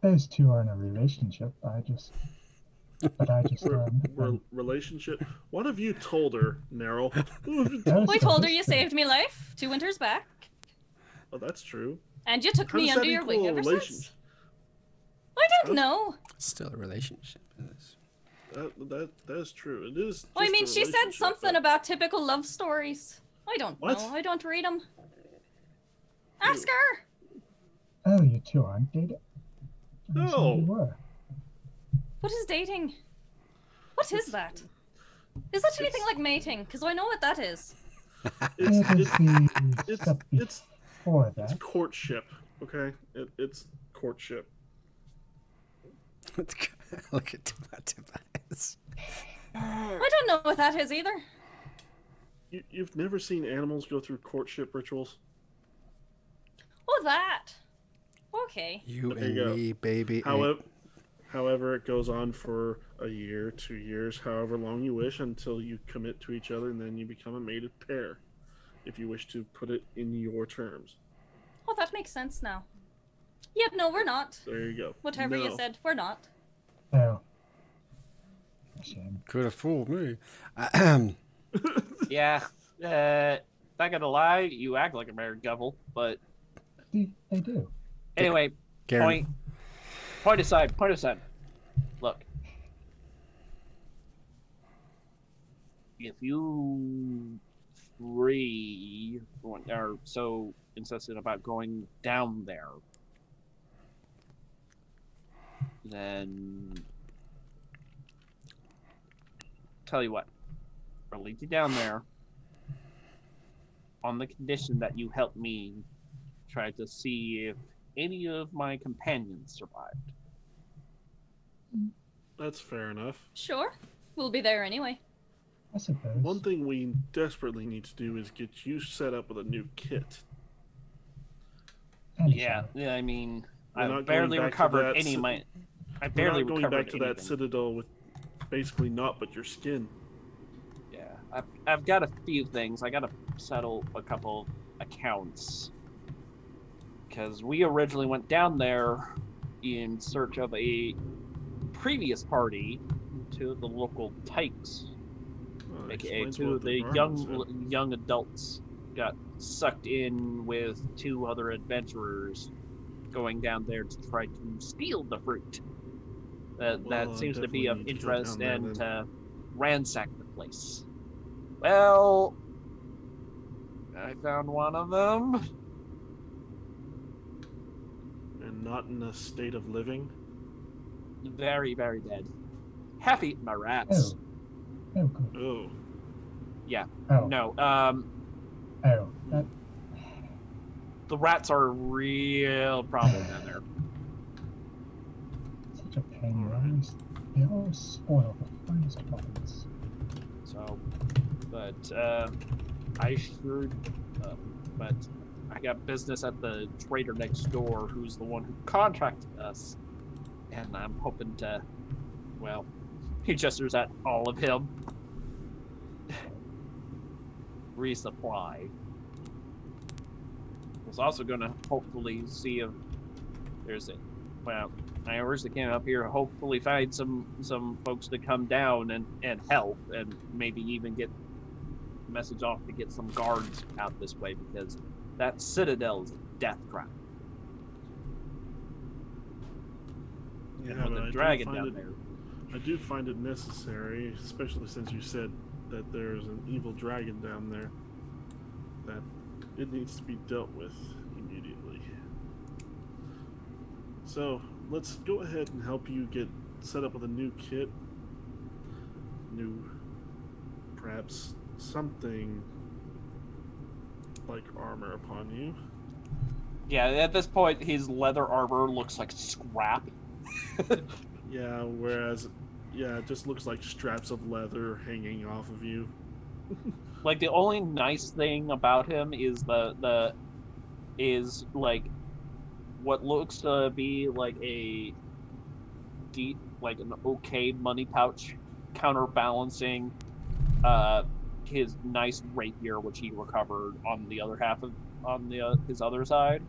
those two are in a relationship. I just Relationship? What have you told her, Neryl? I told her you saved me life 2 winters back. Oh, that's true. And you took How me does under that your wing equal a ever relationship? since. I don't know. Still a relationship. It is. That is true. It is. I just mean, a she said relationship, something but- about typical love stories. I don't What? know. I don't read them. Ask her. Oh, you two aren't dating? I thought No. you were. What is dating? What is that? Is that anything like mating? Because I know what that is. It is the it's step it's before it's that. courtship. Okay, it's courtship. Look at Tobias. I don't know what that is either. You've never seen animals go through courtship rituals? Oh, that. Okay. You There and you go. me, baby. However, it goes on for a year, 2 years, however long you wish, until you commit to each other, and then you become a mated pair, if you wish to put it in your terms. Oh, that makes sense now. Yep, no, we're not. There you go. Whatever you No. said, we're not. Oh. A shame. Could have fooled me. Yeah. Not gonna lie, you act like a married couple, but They do. anyway, Garen, point aside. Look. If you three are so insistent about going down there, then tell you what, I'll lead you down there on the condition that you help me try to see if any of my companions survived. That's fair enough. Sure. We'll be there anyway. I suppose. One thing we desperately need to do is get you set up with a new kit. And Yeah, so, I mean, We're I not barely going back to recovered that any of ci- my. I We're barely not going recovered back to that anything. citadel with basically naught but your skin. Yeah, I've got a few things. I got to settle a couple accounts because we originally went down there in search of a previous party to the local tykes, aka Explains two what of the Durnan said. young adults got sucked in with 2 other adventurers going down there to try to steal the fruit. Well, That seems to be definitely of need to go interest down there and then. ransack the place. Well, I found one of them. And not in a state of living. Very, very dead. Half eaten by rats. oh, good. Oh, Yeah. Oh, No. oh, that, The rats are a real problem down there. such a pain. They always spoil the finest parts. So, but I sure. But I got business at the trader next door, who's the one who contracted us, and I'm hoping to. Well, he gestures at all of him. Resupply. I was also going to hopefully see if there's a. Well, I originally came up here to hopefully find some folks to come down and help, and maybe even get a message off to get some guards out this way, because that citadel's a death trap. Yeah, And with but the dragon down there. I do find it necessary, especially since you said that there's an evil dragon down there, that it needs to be dealt with immediately. So let's go ahead and help you get set up with a new kit, perhaps something like armor upon you. Yeah, at this point, his leather armor looks like scrap. Yeah, whereas, yeah, it just looks like straps of leather hanging off of you. Like, the only nice thing about him is is like what looks to be like like an okay money pouch, counterbalancing his nice rapier, which he recovered on the other half of his other side.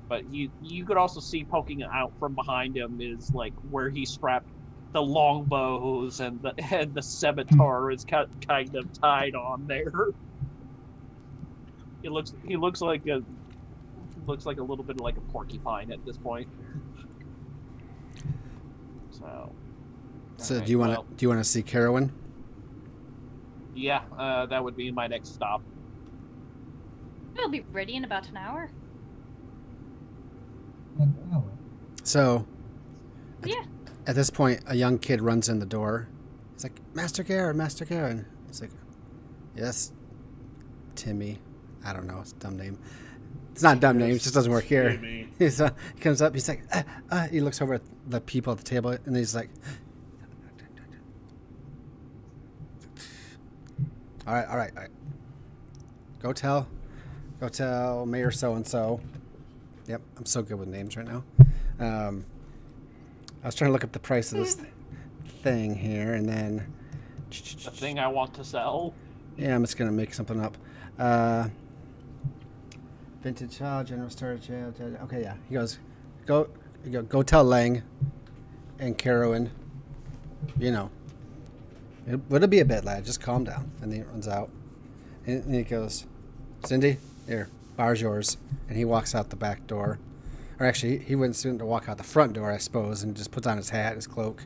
But you could also see poking out from behind him is like where he strapped the longbows and the scimitar is kind of tied on there. He looks like a little bit like a porcupine at this point. So right, do you want to see Carowin? Yeah, that would be my next stop. We'll be ready in about an hour. An hour. So, Yeah. at this point, a young kid runs in the door. He's like, Master Garen, Master Garen. He's like, yes, Timmy. I don't know, it's a dumb name. It's not a dumb name, it just doesn't work here. He comes up, he's like, he looks over at the people at the table, and he's like, all right. Go tell Mayor so-and-so. Yep, I'm so good with names right now. I was trying to look up the price of this thing here, and then... The thing I want to sell? Yeah, I'm just going to make something up. Vintage general storage. Okay, yeah. He goes, go tell Lang and Carowin, it'll be a bit, lad. Just calm down. And then he runs out. And he goes, Cindy, here, bar's yours. And he walks out the back door. Or actually, he went soon to walk out the front door, I suppose, and just puts on his hat, his cloak,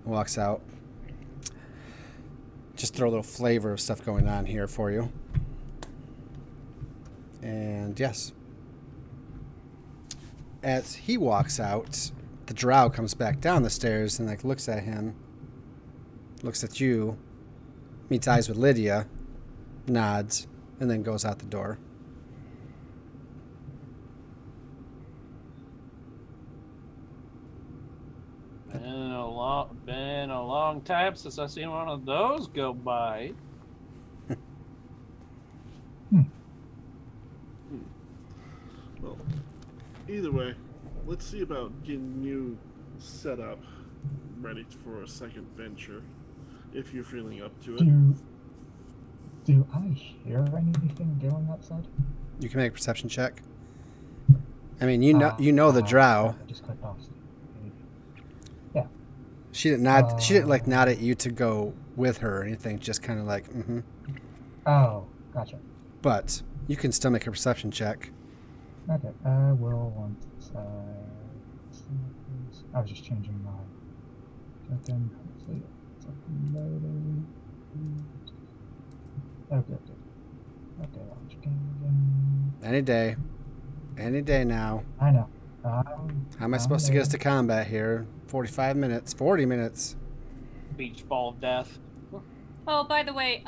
and walks out. Just throw a little flavor of stuff going on here for you. And yes. As he walks out, the drow comes back down the stairs and looks at him, looks at you, meets eyes with Lydia, nods, and then goes out the door. Been a long time since I've seen one of those go by. Well, either way, let's see about getting you set up, ready for a second venture, if you're feeling up to it. Do I hear anything going outside? You can make a perception check. I mean, you know the drow. I just clicked off. Yeah. She didn't nod. She didn't nod at you to go with her or anything. Just kind of like, mm-hmm. Oh, gotcha. But you can still make a perception check. Okay, I will once I was just changing my token. Hopefully it's uploaded. Okay. Okay, launch game again. Any day now. I know. How am I supposed to get us to combat here? 45 minutes, 40 minutes. Beach ball of death. Oh, by the way,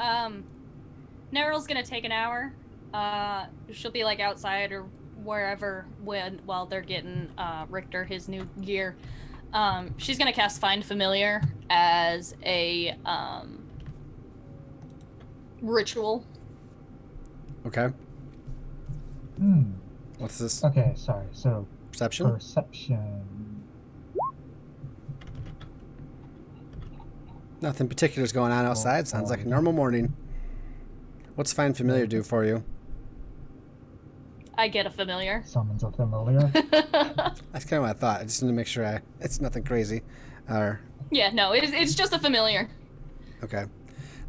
Neryl's gonna take an hour. She'll be outside or wherever while they're getting Richter his new gear. She's gonna cast Find Familiar as a ritual. Okay. What's this? Okay, sorry. So Perception? Perception. Nothing particular is going on outside. Sounds like a normal morning. What's Find Familiar do for you? I get a familiar. Summons a familiar. That's kind of what I thought. I just need to make sure it's nothing crazy. Yeah, no, it's just a familiar. Okay.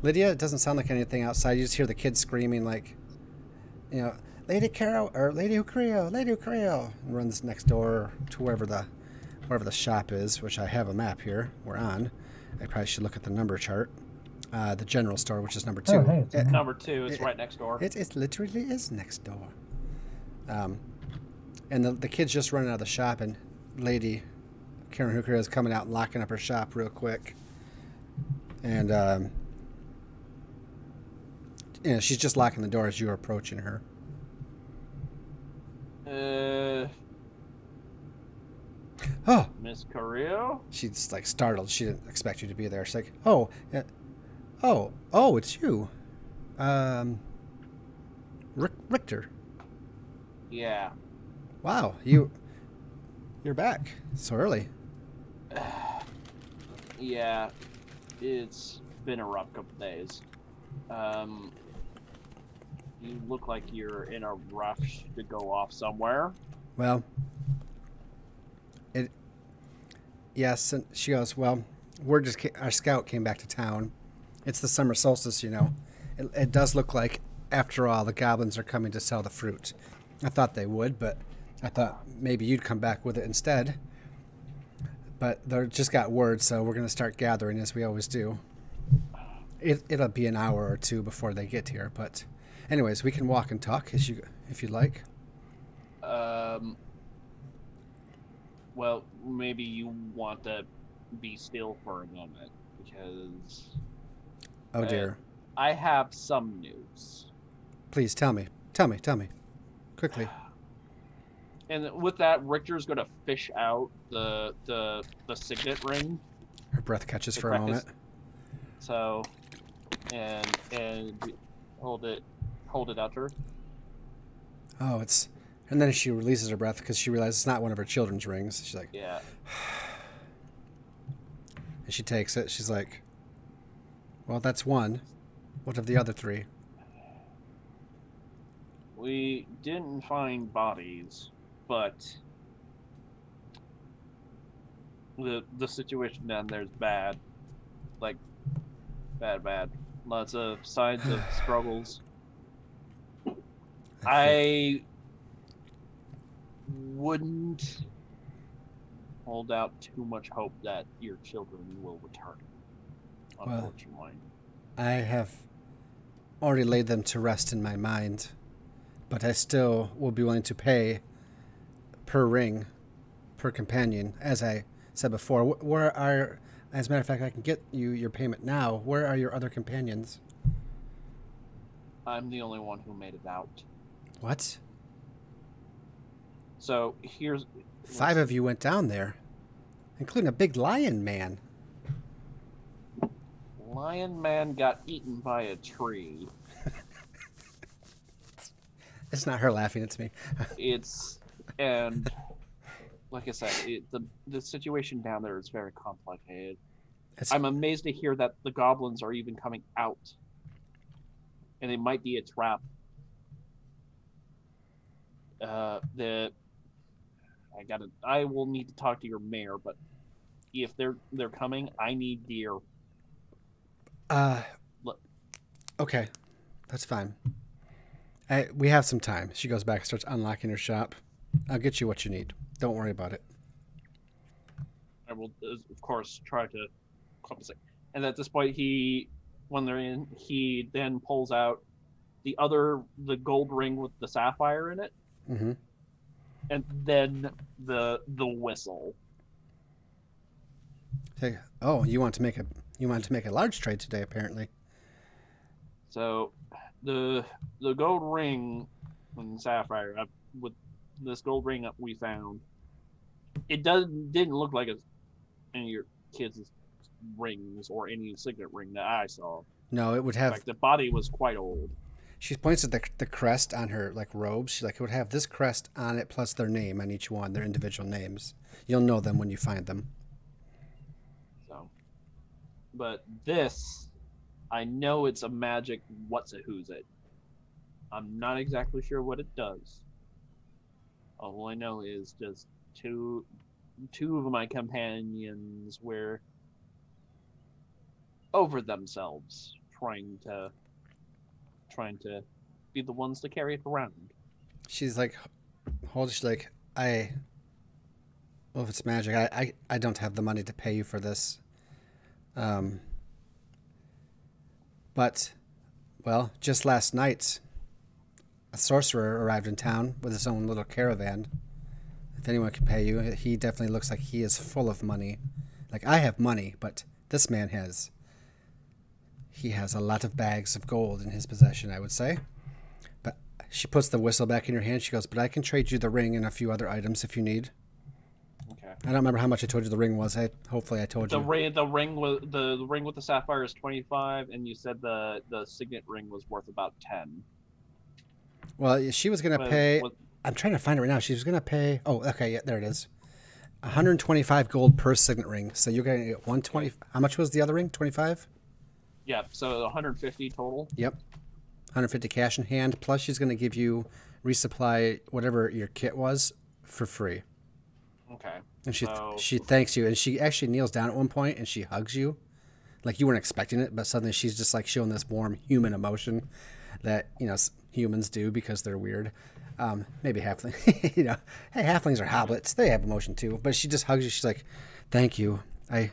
Lydia, it doesn't sound like anything outside. You just hear the kids screaming Lady Carol or Lady Ucreo, Lady Ucreo, and runs next door to wherever the shop is, which I have a map here. We're on. I probably should look at the number chart. The general store, which is number 2. Oh, hey, it's a map. Number 2 is right next door. It literally is next door. And the kid's just running out of the shop, and Lady Karen Hooker is coming out and locking up her shop real quick. And she's just locking the door as you're approaching her. Oh, Miss Carrillo? she's like startled. She didn't expect you to be there. She's like, oh, it's you, Richter. Yeah. Wow, you're back so early. Yeah. It's been a rough couple days. You look like you're in a rush to go off somewhere. Well, yes, and she goes, well, our scout came back to town. It's the summer solstice, you know. It does look like, after all, the goblins are coming to sell the fruit. I thought they would, but I thought maybe you'd come back with it instead. But they just got word, so we're going to start gathering as we always do. It'll be an hour or two before they get here, but anyways, we can walk and talk if you'd like. Well, maybe you want to be still for a moment, because... Oh, dear. I have some news. Please, tell me. Quickly. And with that, Richter's going to fish out the signet ring. Her breath catches for a moment. So, and hold it out to her. Oh, it's... And then she releases her breath because she realizes it's not one of her children's rings. She's like... Yeah. And she takes it. She's like, well, that's one. What of the other 3? We didn't find bodies, but the situation down there is bad. Like, bad. Lots of signs of struggles. I wouldn't hold out too much hope that your children will return, unfortunately. Well, I have already laid them to rest in my mind, but I still will be willing to pay per ring, per companion, as I said before. Where are, as a matter of fact, I can get you your payment now. Where are your other companions? I'm the only one who made it out. What? So here's 5 of you went down there, including a big lion man. Lion Man got eaten by a tree. It's not her laughing, it's me. And like I said, the situation down there is very complicated. I'm amazed to hear that the goblins are even coming out, and it might be a trap. I will need to talk to your mayor, but if they're coming, I need deer. Okay, that's fine. We have some time. She goes back and starts unlocking her shop. I'll get you what you need. Don't worry about it. I will, of course, try to compensate. And at this point, when they're in, he then pulls out the gold ring with the sapphire in it, and then the whistle. Hey, oh, you want to make a large trade today, apparently. So, the gold ring and sapphire with this gold ring that we found, it didn't look like any of your kids' rings or any signet ring that I saw. No, it would have. In fact, the body was quite old. She points at the crest on her robes. She's like, it would have this crest on it plus their name on each one, their individual names. You'll know them when you find them. So, but this, I know it's a magic what's-it-who's-it. I'm not exactly sure what it does. All I know is just two of my companions were over themselves, trying to be the ones to carry it around. she's like, she's like, well, if it's magic, I don't have the money to pay you for this. But, well, just last night, a sorcerer arrived in town with his own little caravan. If anyone can pay you, he definitely looks like he is full of money. Like, I have money, but this man he has a lot of bags of gold in his possession, I would say. But she puts the whistle back in your hand. She goes, but I can trade you the ring and a few other items if you need. Okay. I don't remember how much I told you the ring was. Hopefully I told you. The ring with the sapphire is 25, and you said the signet ring was worth about 10. Well, she was going to pay... I'm trying to find it right now. She was going to pay... Oh, okay, yeah, there it is. 125 gold per signet ring. So you're going to get 120... How much was the other ring? 25? Yeah, so 150 total. Yep. 150 cash in hand. Plus she's going to give you resupply whatever your kit was for free. Okay. And she thanks you. And she actually kneels down at one point and she hugs you. Like you weren't expecting it, but suddenly she's just like showing this warm human emotion that, you know, humans do because they're weird. Maybe halfling, you know, hey, halflings are hobbits. They have emotion too. But she just hugs you. She's like, thank you. I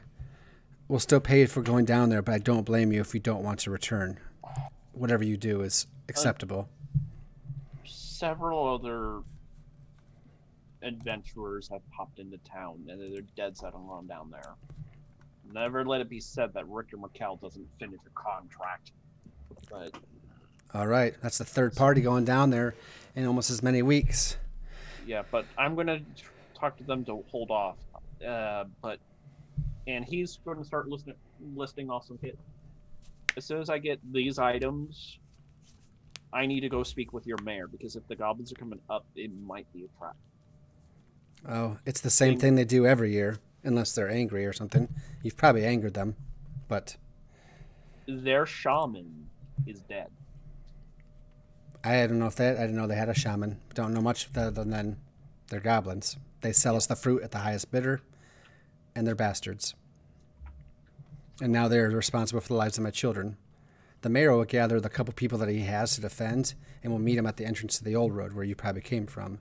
will still pay you for going down there, but I don't blame you if you don't want to return. Whatever you do is acceptable. Several other adventurers have popped into town, and they're dead set on going down there. Never let it be said that Richter McCall doesn't finish a contract. But all right, that's the third party going down there in almost as many weeks. Yeah, but I'm gonna talk to them to hold off. And he's going to start listing off some hit. As soon as I get these items, I need to go speak with your mayor, because if the goblins are coming up, it might be a trap. Oh, it's the same thing they do every year, unless they're angry or something. You've probably angered them, but... Their shaman is dead. I didn't know they had a shaman. Don't know much other than they're goblins. They sell us the fruit at the highest bidder, and they're bastards. And now they're responsible for the lives of my children. The mayor will gather the couple people that he has to defend, and we'll meet him at the entrance to the old road where you probably came from.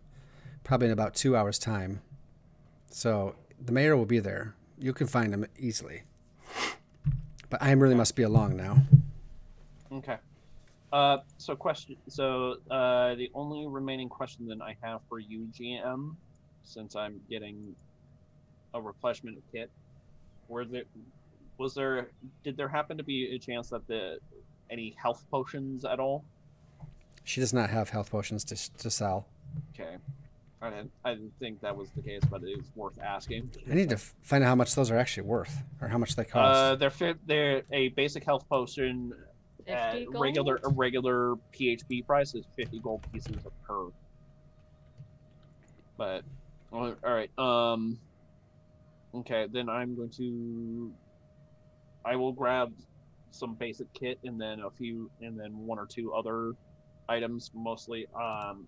Probably in about 2 hours' time. So the mayor will be there. You can find him easily. But I really must be along now. Okay. The only remaining question that I have for you, GM, since I'm getting a replenishment of kit, did there happen to be a chance that any health potions at all? She does not have health potions to sell. Okay. I didn't think that was the case, but it was worth asking. I need to find out how much those are actually worth, or how much they cost. They're a basic health potion at regular PHP price is 50 gold pieces per. But all right. Okay, then I will grab some basic kit and then one or two other items mostly.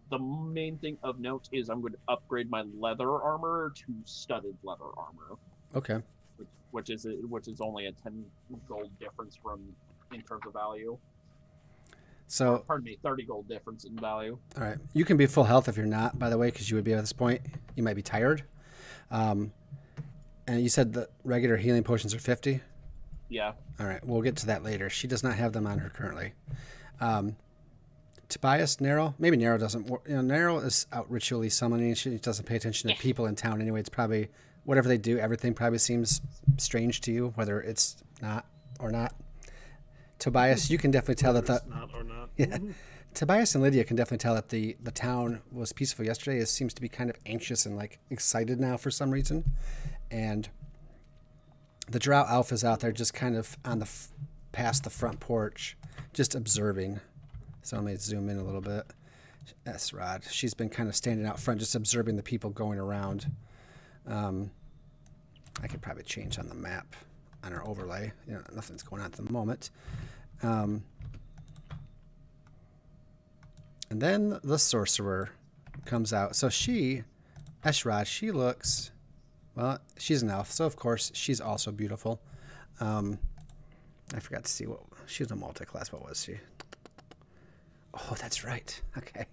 The main thing of note is I'm going to upgrade my leather armor to studded leather armor. Okay. Which is only a 10 gold difference in terms of value. So, pardon me, 30 gold difference in value. All right. You can be full health if you're not, by the way, because you would be at this point. You might be tired. And you said the regular healing potions are 50? Yeah. All right. We'll get to that later. She does not have them on her currently. Tobias, Nero, maybe Nero doesn't work. You know, Nero is out ritually summoning. She doesn't pay attention to people in town anyway. It's probably, whatever they do, everything probably seems strange to you, whether it's not or not. Tobias, you can definitely tell that It's not or not. Yeah. Tobias and Lydia can definitely tell that the town was peaceful yesterday. It seems to be kind of anxious and like excited now for some reason. And the drow elf is out there just kind of on past the front porch, just observing. So let me zoom in a little bit. That's Rod. She's been kind of standing out front, just observing the people going around. I could probably change on the map on our overlay. You know, nothing's going on at the moment. And then the sorcerer comes out. So Eshrod, she looks, well, she's an elf, so of course she's also beautiful. I forgot to see she was a multi-class. What was she? Oh, that's right. Okay.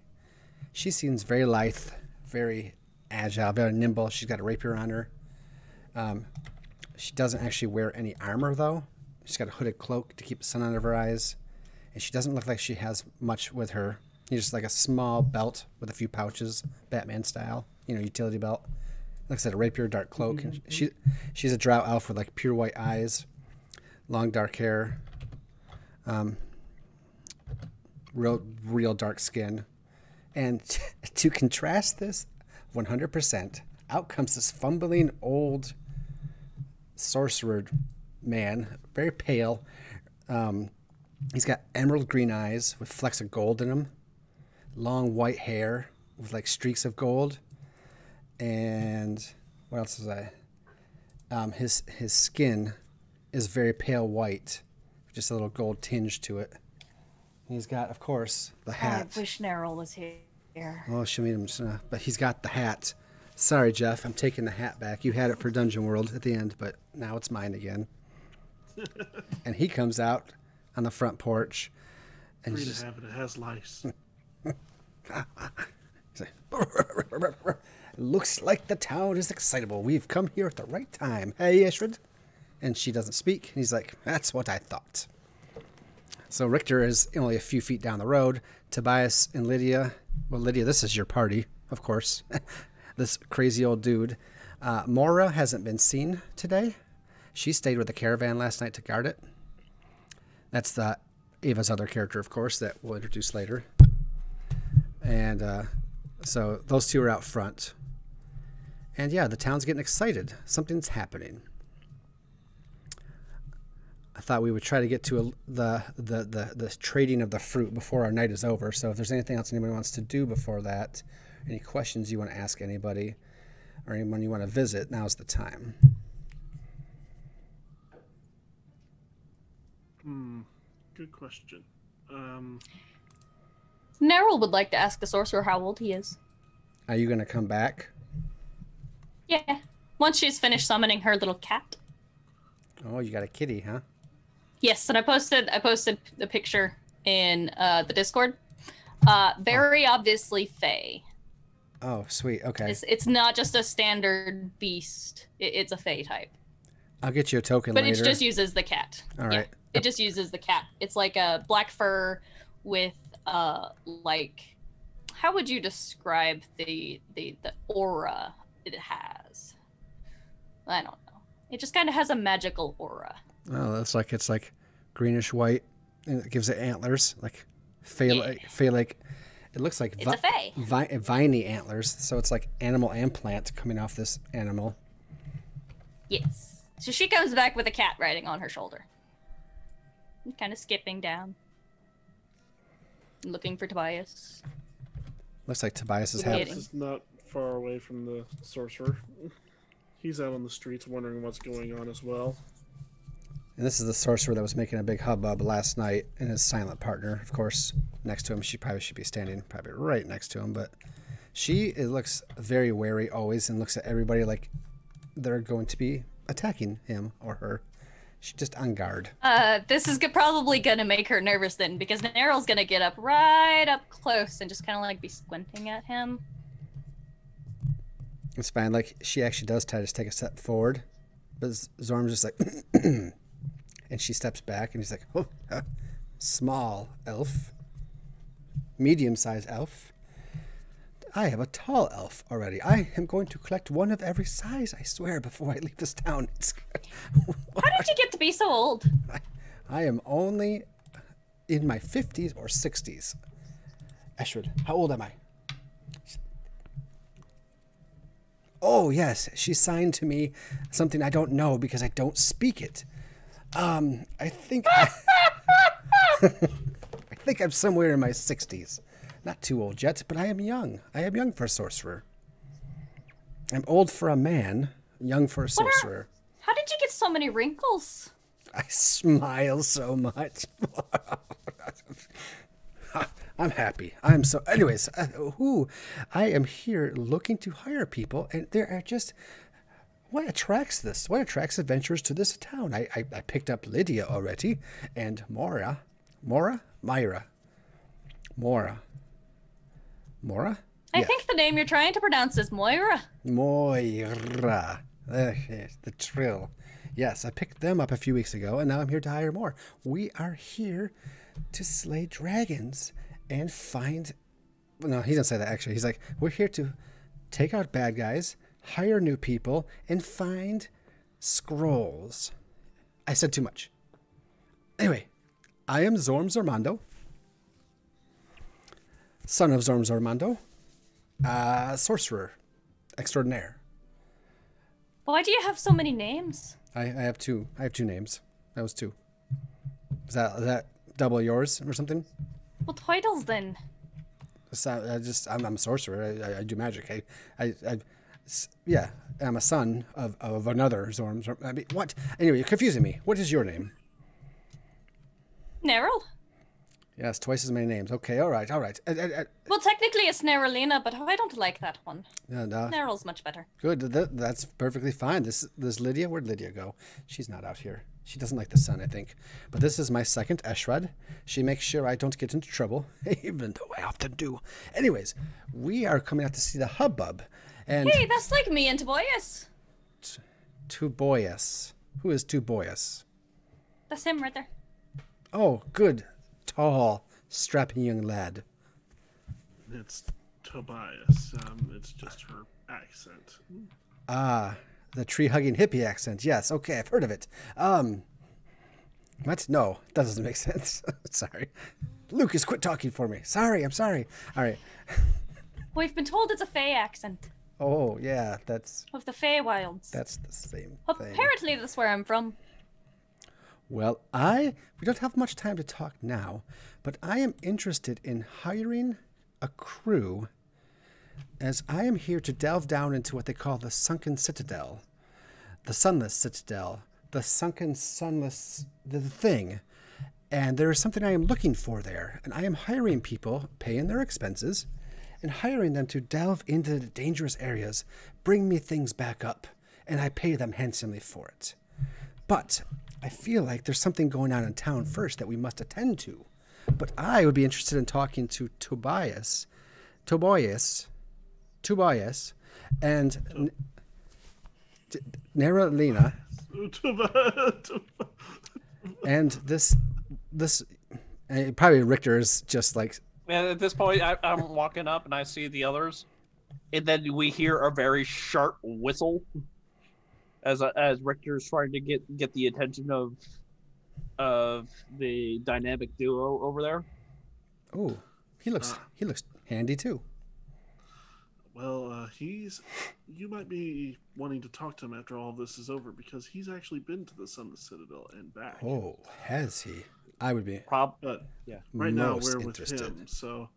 She seems very lithe, very agile, very nimble. She's got a rapier on her. She doesn't actually wear any armor, though. She's got a hooded cloak to keep the sun out of her eyes. And she doesn't look like she has much with her. Just like a small belt with a few pouches, Batman style, utility belt. Looks like a rapier, dark cloak. And she's a drow elf with like pure white eyes, long dark hair, real dark skin. And to contrast this 100%, out comes this fumbling old sorcerer man, very pale. He's got emerald green eyes with flecks of gold in them, long white hair with like streaks of gold, and what else is I? His skin is very pale white, just a little gold tinge to it. And he's got, of course, the hat. I wish Neryl was here. Oh, she'll meet him, but he's got the hat. Sorry, Jeff, I'm taking the hat back. You had it for Dungeon World at the end, but now it's mine again. And he comes out on the front porch, and Free to have it. It has lice. Looks like the town is excitable. We've come here at the right time. Hey, Ishrid. And she doesn't speak. And he's like, that's what I thought. So Richter is only a few feet down the road. Tobias and Lydia. Well, Lydia, this is your party, of course. This crazy old dude. Mora hasn't been seen today. She stayed with the caravan last night to guard it. That's Ava's other character, of course, that we'll introduce later. And so those two are out front. And yeah, the town's getting excited. Something's happening. I thought we would try to get to the trading of the fruit before our night is over. So if there's anything else anybody wants to do before that, any questions you want to ask anybody, or anyone you want to visit, now's the time. Good question. Neryl would like to ask the sorcerer how old he is. Are you going to come back? Yeah. Once she's finished summoning her little cat. Oh, you got a kitty, huh? Yes, and I posted the picture in the Discord. Very obviously Fae. Oh, sweet. Okay. It's not just a standard beast. It's a Fae type. I'll get you a token but later. It just uses the cat. All right. It just uses the cat. It's like a black fur with like, how would you describe the aura it has? I don't know. It just kind of has a magical aura. Oh, it's like greenish white, and it gives it antlers, like Fae-like. It looks like it's a Fae. Viney antlers, so it's like animal and plant coming off this animal. Yes. So she comes back with a cat riding on her shoulder. Kind of skipping down. Looking for Tobias. Looks like Tobias is Waiting. having... This is not far away from the sorcerer. He's out on the streets wondering what's going on as well. And this is the sorcerer that was making a big hubbub last night, and his silent partner, of course, next to him. She probably should be standing probably right next to him, but it looks very wary always and looks at everybody like they're going to be attacking him or her. She's just on guard. This is probably gonna make her nervous then, because Neryl's gonna get up right up close and just kind of like be squinting at him. It's fine. Like, she actually does try to take a step forward, but Zorm's just like, and she steps back, and he's like, oh, small elf, medium-sized elf. I have a tall elf already. I am going to collect one of every size, I swear, before I leave this town. How did you get to be so old? I am only in my 50s or 60s. Ashford, how old am I? Oh, yes, she signed to me something I don't know because I don't speak it. I think I think I'm somewhere in my 60s. Not too old yet, but I am young. I am young for a sorcerer. I'm old for a man, young for a sorcerer. How did you get so many wrinkles? I smile so much. I'm happy. I'm so... Anyways, I am here looking to hire people, and there are just... What attracts this? What attracts adventurers to this town? I picked up Lydia already, and Mora. Mora? I Yeah. think the name you're trying to pronounce is Moira. Moira. The trill. Yes, I picked them up a few weeks ago, and now I'm here to hire more. We are here to slay dragons and find... No, he doesn't say that, actually. He's like, we're here to take out bad guys, hire new people, and find scrolls. I said too much. Anyway, I am Zorm Zormando, son of Zorm Zormando, sorcerer extraordinaire. Why do you have so many names? I have two. I have two names. That was two. Is that double yours or something? What titles then? I'm a sorcerer. I do magic. Yeah, I'm a son of another Zorm. I mean, what? Anyway, you're confusing me. What is your name? Neryl? Yes, twice as many names. Okay, all right. Well, technically it's Nerylina, but I don't like that one. No. Neryl's much better. Good. That's perfectly fine. This Lydia. Where'd Lydia go? She's not out here. She doesn't like the sun, I think. But this is my second Eshrad. She makes sure I don't get into trouble, even though I often do. Anyways, we are coming out to see the hubbub. And Hey, that's like me and Tobias. Tobias. Who is Tobias? That's him right there. Oh, good. Tall, strapping young lad. It's Tobias. It's just her accent. Ah, the tree-hugging hippie accent. Yes, okay, I've heard of it. What? No, that doesn't make sense. Sorry. Lucas, quit talking for me. I'm sorry. All right. We've been told it's a Fey accent. Oh, yeah, that's Of the Feywilds. the same thing. Apparently that's where I'm from. Well, we don't have much time to talk now, but I am interested in hiring a crew, as I am here to delve down into what they call the Sunken Citadel, the Sunless Citadel, the Sunken Sunless, the thing. And there is something I am looking for there, and I am hiring people, paying their expenses, and hiring them to delve into the dangerous areas, bring me things back up, and I pay them handsomely for it. But I feel like there's something going on in town first that we must attend to. But I would be interested in talking to Tobias, and Nerylina, and this, and probably Richter is just like, And at this point, I'm walking up and I see the others, and then we hear a very sharp whistle as Richter's trying to get the attention of the dynamic duo over there. oh, he looks handy too. Well, you might be wanting to talk to him after all this is over, because he's actually been to the Sunless Citadel and back. Oh, has he? I would be But Yeah. right now most we're interested. with him. So,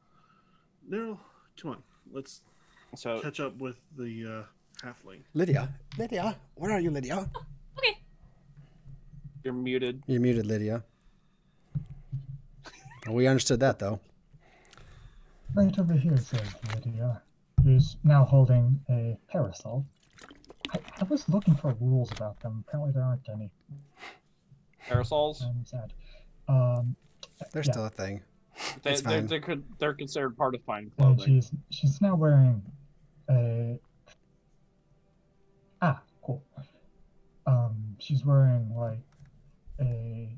Neryl, come on, let's So catch up with the halfling. Lydia, where are you, Lydia? Okay. you're muted. You're muted, Lydia. We understood that, though. Right over here, says Lydia, who's now holding a parasol. I was looking for rules about them. Apparently there aren't any. Parasols. I'm sad. They're Yeah. still a thing. They, It's they're, fine. they're considered part of fine And clothing. she's now wearing a... cool. She's wearing, like, a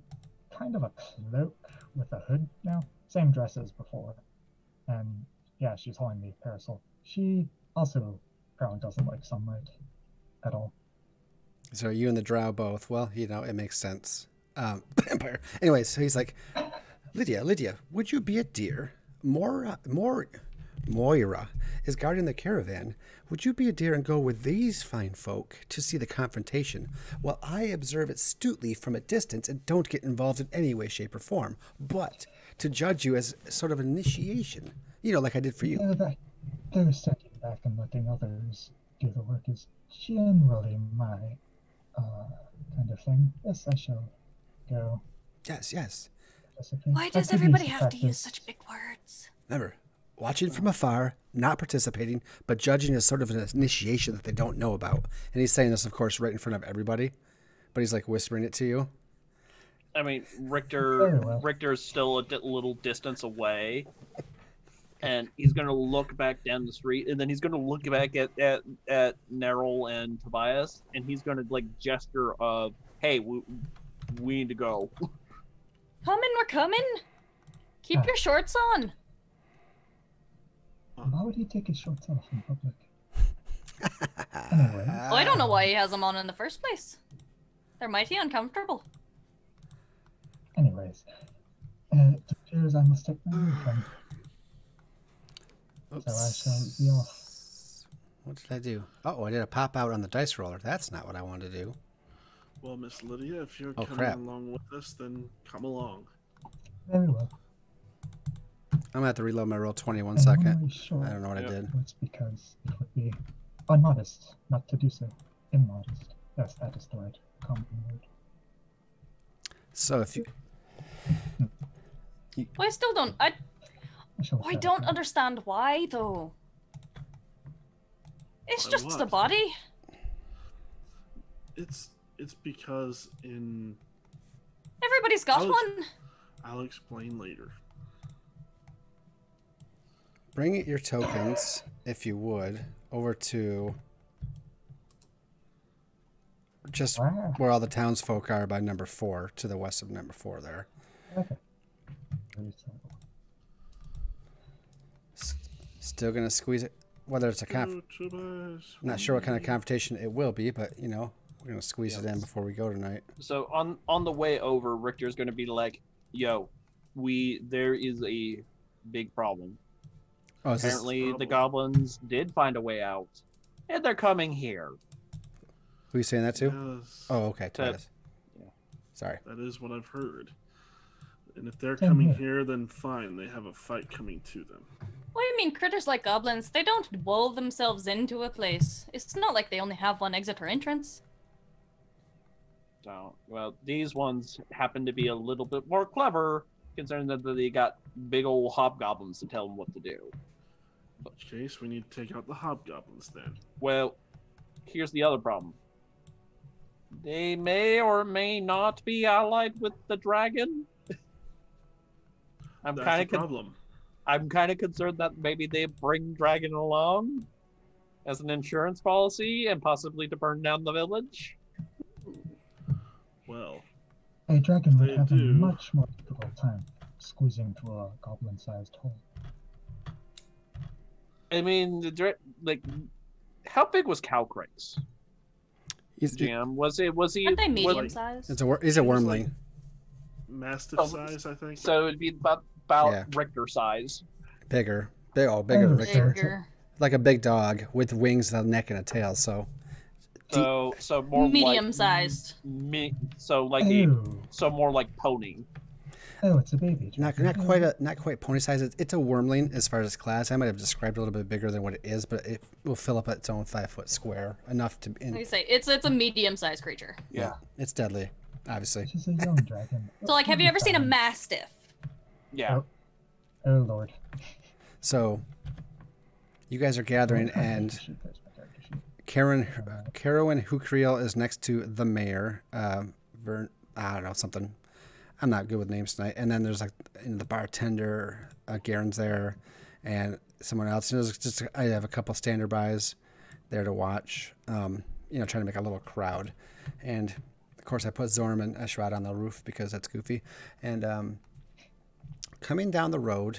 kind of a cloak with a hood now. Same dress as before. And, yeah, she's holding the parasol. She also apparently doesn't like sunlight at all. So you and the drow both. Well, it makes sense. Vampire. Anyways, so he's like, Lydia, would you be a dear? Moira is guarding the caravan. Would you be a dear and go with these fine folk to see the confrontation, while I observe it astutely from a distance and don't get involved in any way, shape, or form, but to judge you as sort of an initiation, like I did for you. Yeah, they're stepping back and letting others do the work is generally my kind of thing. Yes, I shall go. Yes. participate. Why I does could everybody use have to use practice. such big words? Remember, watching from afar, not participating, but judging as sort of an initiation that they don't know about. And he's saying this, of course, right in front of everybody, but he's like whispering it to you. I mean, Very well. Richter's still a little distance away, and he's gonna look back down the street, and then he's gonna look back at Neril and Tobias, and he's gonna like gesture of, "Hey, we need to go." Coming, we're coming. Keep your shorts on. Why would he take his shorts off in public? Anyway. Well, I don't know why he has them on in the first place. They're mighty uncomfortable. Anyways, it appears I must take my leave then. Oops. So I shall be off. What did I do? Oh, I did a pop out on the dice roller. That's not what I wanted to do. Well, Miss Lydia, if you're Oh, coming crap. along with us, then come along. Very well. I'm gonna have to reload my roll 20 one And second. I'm really sure I don't know what I Yep. did. it's because it would be unmodest not to do so. Immodest. Yes, that is the right common word. So if you Well, I still don't. I shall look I that don't up. understand why though. It's Why just what? a body. It's because in Everybody's got Alex- one. I'll explain later. bring your tokens, if you would, over to just Wow. where all the townsfolk are by number 4, to the west of number 4 there. Okay. Very simple. Still gonna squeeze it, whether it's a Tobias, not sure what kind of confrontation it will be, but you know, we're gonna squeeze it in before we go tonight. So on the way over, Richter's gonna be like, "Yo, there is a big problem. Oh, is this, Apparently, the problem? goblins did find a way out, and they're coming here." who you saying that to? Yes, Oh, okay, That- Titus. yeah. Sorry. that is what I've heard. And if they're Same coming here. here, then fine. They have a fight coming to them. Well, I mean, critters like goblins, they don't wall themselves into a place. It's not like they only have one exit or entrance. So, well, these ones happen to be a little bit more clever, considering that they got big old hobgoblins to tell them what to do. In which case, we need to take out the hobgoblins then. Well, here's the other problem. They may or may not be allied with the dragon. I'm That's kind a of problem. I'm kind of concerned that maybe they bring dragon along as an insurance policy and possibly to burn down the village. Well, A dragon would They have a do. much more difficult time squeezing through a goblin-sized hole. I mean, how big was Calcrace? He's, Jam, was he? Aren't they was- medium sized? he's a It was wormling. mastiff Oh, size, I think. So it'd be about Yeah. Richter size. Bigger. Bigger than Oh, Richter. sure. Bigger. Like a big dog with wings, a neck, and a tail. So So more Medium like, sized. Ew. more like pony. Oh, it's a baby not dragon. not quite pony size. It's a wormling as far as its class. I might have described it a little bit bigger than what it is, but it will fill up its own 5-foot square enough to. Like I say, it's a medium sized creature. Yeah. It's deadly, obviously. She's a young dragon. So, like, have you ever seen a mastiff? Yeah. Oh, Lord. So, you guys are gathering, and Carowin Hukriel is next to the mayor. I don't know, something. I'm not good with names tonight. And then there's like the bartender, Garen's there, and someone else. And there's just I have a couple standard bys there to watch. Trying to make a little crowd. And of course, I put Zorm and Eshrat on the roof because that's goofy. And coming down the road,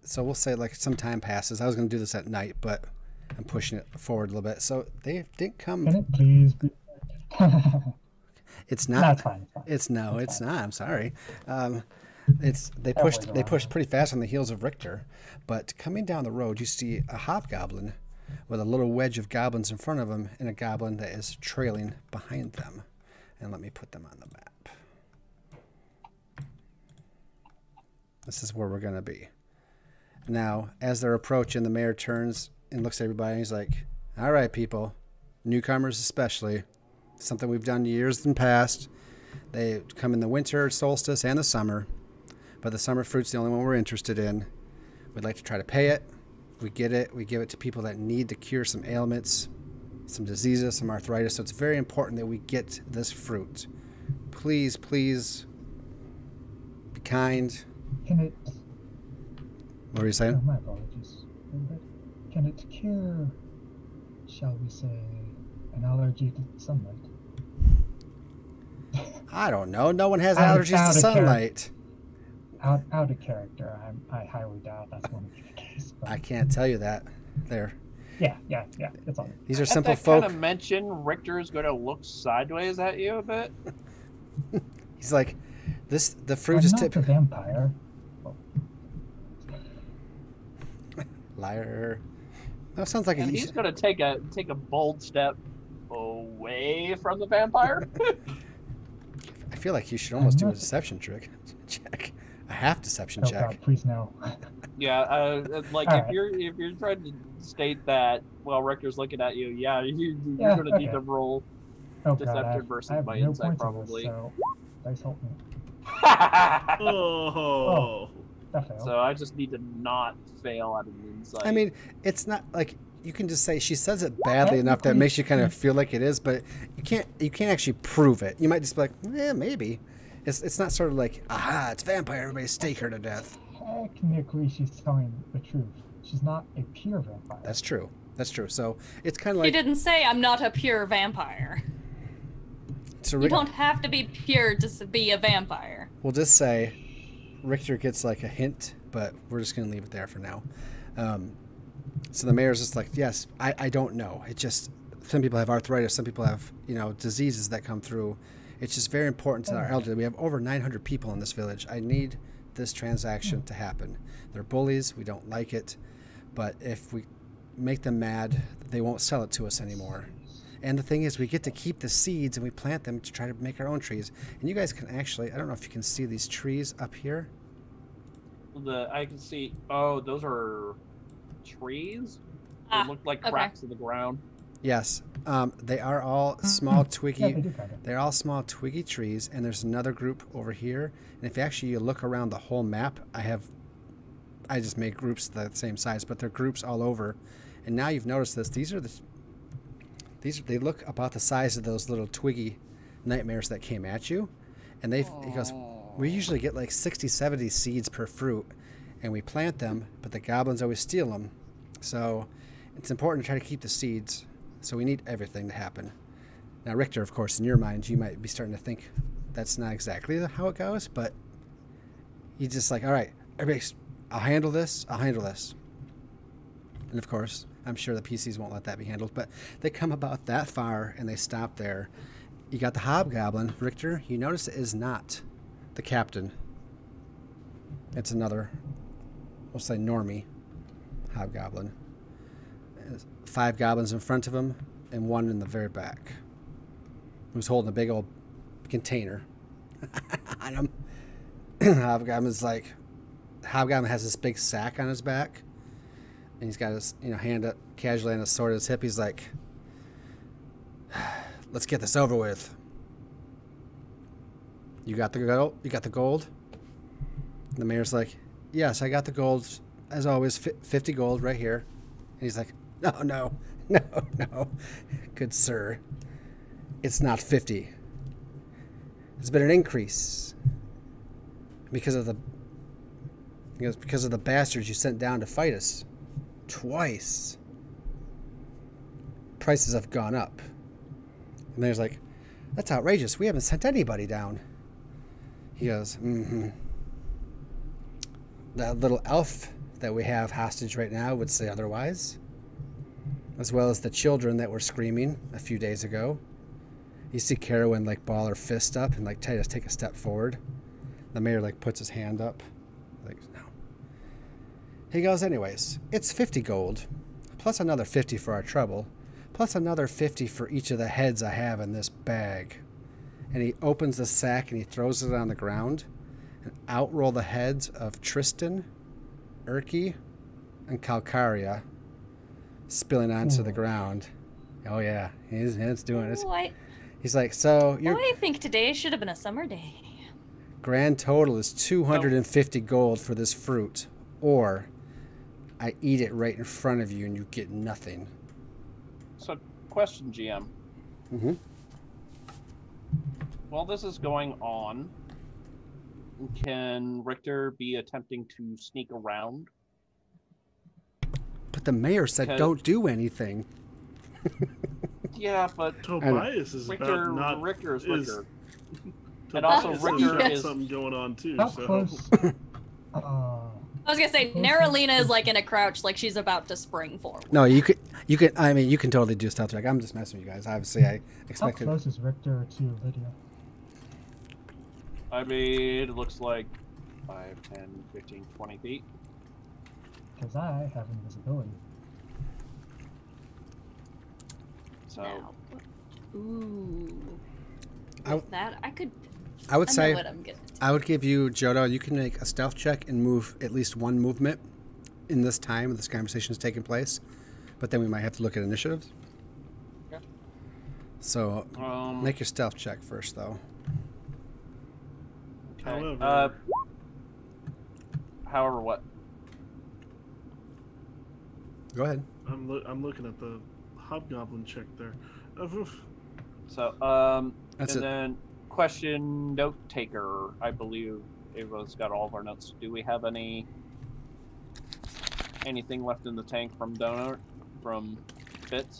so we'll say like some time passes. I was going to do this at night, but I'm pushing it forward a little bit. So they didn't come. Can it please be? It's No, not. it's fine. It's fine. It's not. I'm sorry. They That pushed was wrong. pretty fast on the heels of Richter, but coming down the road, you see a hobgoblin with a little wedge of goblins in front of him, and a goblin that is trailing behind them. And let me put them on the map. This is where we're gonna be. Now, as they're approaching, the mayor turns and looks at everybody, and he's like, "All right, people, newcomers especially. Something we've done years in past. They come in the winter solstice and the summer, but the summer fruit's the only one we're interested in. We'd like to try to pay it. We get it. We give it to people that need to cure some ailments, some diseases, some arthritis. So it's very important that we get this fruit. Please, please be kind. Can it? What were you saying? Oh, my apologies. But can it cure, shall we say, an allergy to sunlight? I don't know. No one has Out- allergies out to of sunlight. Out of character, I highly doubt that's going to be the case. But I can't tell you that. There. yeah, it's all. These are At simple that folk. kind of mention, Richter is going to look sideways at you a bit. He's like, the fruit I'm is not a vampire. Well, liar. That sounds like And he's going to take a bold step away from the vampire. I feel like you should almost do a not- deception check. A half deception oh check. God, please no. Yeah, like All if right. you're trying to state that while Richter's looking at you, yeah, you're Yeah, going to need okay. to roll. Oh Deceptive God, versus I have my no insight, points of probably. this, so dice help me. Oh. That failed. So I just need to not fail at an insight. I mean, it's not like you can just say she says it badly enough that makes you kind of feel like it is, but you can't actually prove it. You might just be like, maybe. It's not sort of like, aha, it's vampire, everybody stake her to death. Technically, she's telling the truth. She's not a pure vampire. That's true. So it's kind of He like didn't say I'm not a pure vampire. so You don't have to be pure to be a vampire. we'll just say Richter gets like a hint, but we're just going to leave it there for now. So the mayor's just like, yes, I don't know. It just, some people have arthritis, some people have, diseases that come through. It's just very important to our elderly. We have over 900 people in this village. I need this transaction to happen. They're bullies. We don't like it. But if we make them mad, they won't sell it to us anymore. And the thing is, we get to keep the seeds and we plant them to try to make our own trees. And you guys can actually, I don't know if you can see these trees up here. I can see. Oh, those are trees. They look like cracks in the ground. Yes, they are all small Yeah, twiggy. they do kind of. They're all small twiggy trees, and there's another group over here. And if you look around the whole map, I just made groups the same size, but they're groups all over. And now you've noticed this. They look about the size of those little twiggy nightmares that came at you. And he goes, we usually get like 60, 70 seeds per fruit, and we plant them, but the goblins always steal them. So it's important to try to keep the seeds. So we need everything to happen. Now, Richter, of course, in your mind, you might be starting to think that's not exactly how it goes, but he's just like, all right, everybody, I'll handle this. And of course, I'm sure the PCs won't let that be handled, but they come about that far and they stop there. You got the hobgoblin, Richter. You notice it is not the captain. It's another, we'll say normie hobgoblin. 5 goblins in front of him and 1 in the very back, who's holding a big old container on him. Hobgoblin has this big sack on his back, and he's got his hand up casually on his sword at his hip. He's like, let's get this over with. You got the gold? You got the gold? And the mayor's like, yes, I got the gold. As always, 50 gold right here. And he's like, no. Good sir. It's not 50. There's been an increase. Because of the bastards you sent down to fight us. Twice. Prices have gone up. And there's like, that's outrageous. We haven't sent anybody down. He goes, That little elf that we have hostage right now would say otherwise. As well as the children that were screaming a few days ago. You see Carowin ball her fist up and try to take a step forward. The mayor puts his hand up. No. He goes, anyways, it's 50 gold, plus another 50 for our trouble, plus another 50 for each of the heads I have in this bag. And he opens the sack and he throws it on the ground, and out roll the heads of Tristan, Erky, and Calcaria, spilling onto the ground. Oh yeah, he's doing it. He's like, so I think today should have been a summer day. Grand total is 250 gold for this fruit, or I eat it right in front of you and you get nothing. So, question, GM. Mm-hmm. While this is going on, can Richter be attempting to sneak around But the mayor said don't do anything. Yeah, but Tobias is Richter, about not. Richter is is- Richter. And also Tobias Richter has got is- something going on too. How So close? I was gonna say, Neralina is like in a crouch, like she's about to spring forward. No, you could. I mean, you can totally do stealth check. I'm just messing with you guys. Obviously, I How expected. close is Richter to Lydia? I mean, it looks like 5, 10, 15, 20 feet. Because I have invisibility. So, Now. Ooh. I- With that, I could. I would I say know what I'm getting to. I would give you, Jodo, you can make a stealth check and move at least one movement in this time this conversation is taking place. But then we might have to look at initiatives. Okay. So um, make your stealth check first, though. okay. However- However, what? Go ahead. I'm looking at the hobgoblin check there. Oof. So, That's and it. then question note taker. I believe Ava's got all of our notes. Do we have anything left in the tank from Fitz?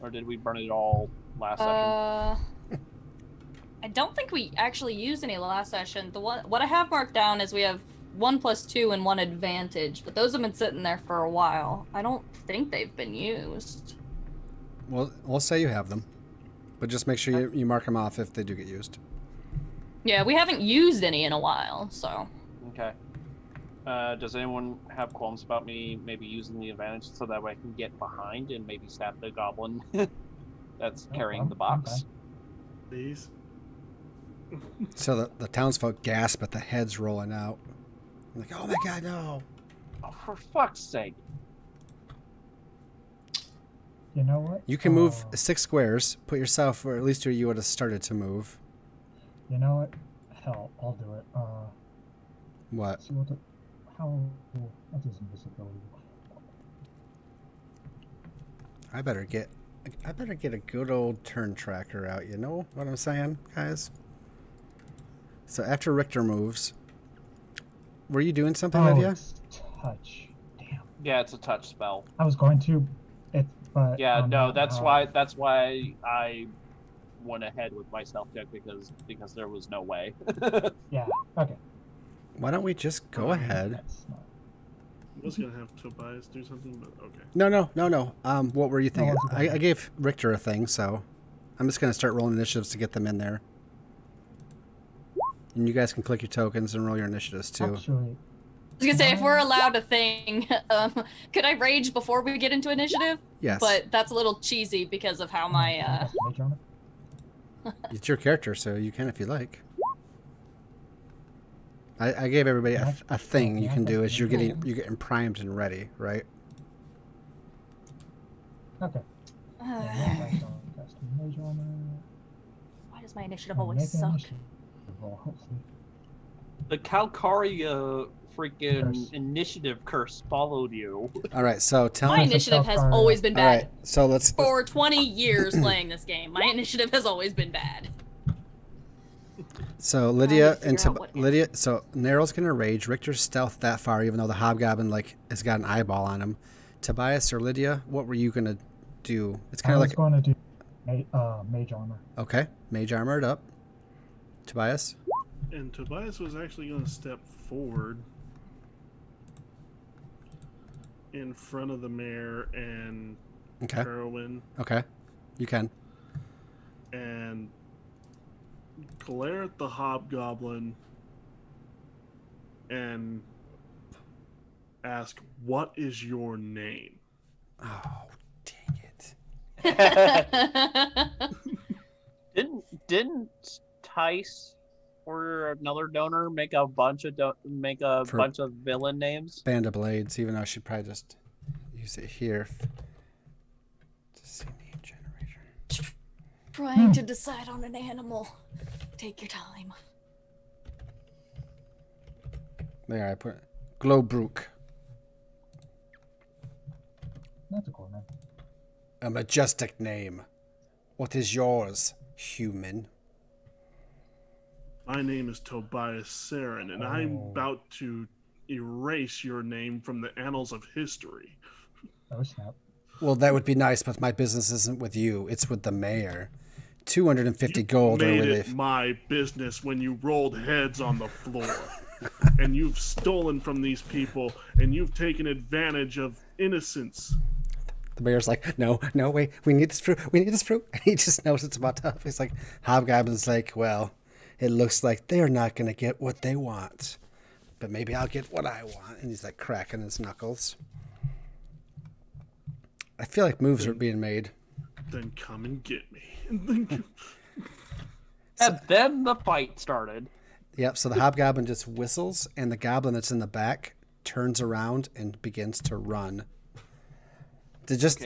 Or did we burn it all last session? I don't think we actually used any last session. What I have marked down is we have 1 + 2 and 1 advantage, but those have been sitting there for a while. I don't think they've been used. Well, we'll say you have them, but just make sure you mark them off if they do get used. Yeah, we haven't used any in a while, so. Okay. Does anyone have qualms about me maybe using the advantage so that way I can get behind and maybe stab the goblin that's carrying the box? Please. So the townsfolk gasp at the heads rolling out. Like, oh my god, no! Oh, for fuck's sake. You know what? You can move 6 squares. Put yourself where at least where you would have started to move. You know what? Hell, I'll do it. What? See what is invisibility? I better get a good old turn tracker out. You know what I'm saying, guys? So after Richter moves, were you doing something, Lydia? It's touch. Damn. Yeah, it's a touch spell. I was going to, but Yeah, no, that's why. why I went ahead with my stealth check because there was no way. Yeah. Okay. Why don't we just go ahead? That's not. I was gonna have Tobias do something, but okay. No. What were you thinking? what's it I gave Richter a thing, so I'm just gonna start rolling initiatives to get them in there. And you guys can click your tokens and roll your initiatives too. Actually, I was gonna say, if we're allowed a thing, could I rage before we get into initiative? Yes. But that's a little cheesy because of how my, that's mage armor. It's your character, so you can if you like. I gave everybody a thing you can do as you're getting primed and ready, right? Okay. why does my initiative always suck? Hopefully. The Calcaria freaking Curse. initiative curse followed you. All right, so tell My me. initiative has always been All bad. right, so let's. For 20 years playing this game, my initiative has always been bad. So Lydia figure and out what- Lydia. So Narrow's gonna rage. Richter's stealth that far, even though the hobgoblin has got an eyeball on him. Tobias or Lydia, what were you gonna do? It's kind I of was like going to do mage armor. okay, mage armored up. Tobias. And Tobias was actually going to step forward in front of the mayor and Okay. Carowin Okay, you can. and glare at the hobgoblin and ask, "What is your name?" Oh, dang it! Didn't Tice or another donor make a bunch of bunch of villain names? Band of Blades. Even though I should probably just use it here. To see name generator. Trying to decide on an animal. Take your time. There, I put Glowbrook. That's a cool name. A majestic name. What is yours, human? My name is Tobias Saren, and I'm Oh. about to erase your name from the annals of history. Oh snap! Well, that would be nice, but my business isn't with you. It's with the mayor. 250 gold or Made with it my business when you rolled heads on the floor. And you've stolen from these people, and you've taken advantage of innocence. The mayor's like, no, wait, we need this fruit. We need this fruit. And he just knows it's about to. He's like, Hobgoblin's like, well, it looks like they're not going to get what they want. But maybe I'll get what I want. And he's like cracking his knuckles. I feel like moves are being made. Then come and get me. And then the fight started. Yep, so the hobgoblin just whistles, and the goblin that's in the back turns around and begins to run. Just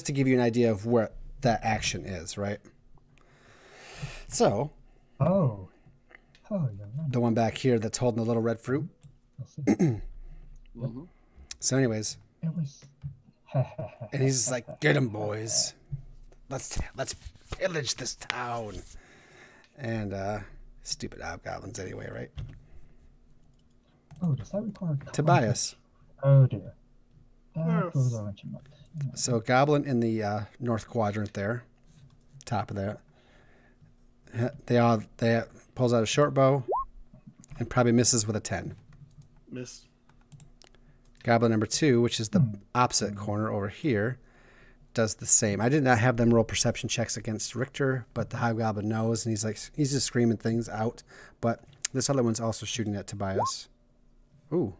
to give you an idea of where that action is, right? So, Oh, you're right. the one back here that's holding the little red fruit. We'll see. Mm-hmm. So anyways, It was. and he's just like, get him, boys. Let's pillage this town. And stupid hobgoblins anyway, right? Oh, does that require Tobias. Oh dear. That Yes. throws a wrench in my. So goblin in the north quadrant there, top of that. They pulls out a short bow and probably misses with a 10. Miss. Goblin number 2, which is the opposite corner over here, does the same. I did not have them roll perception checks against Richter, but the hobgoblin knows, and he's just screaming things out. But this other one's also shooting at Tobias. Ooh,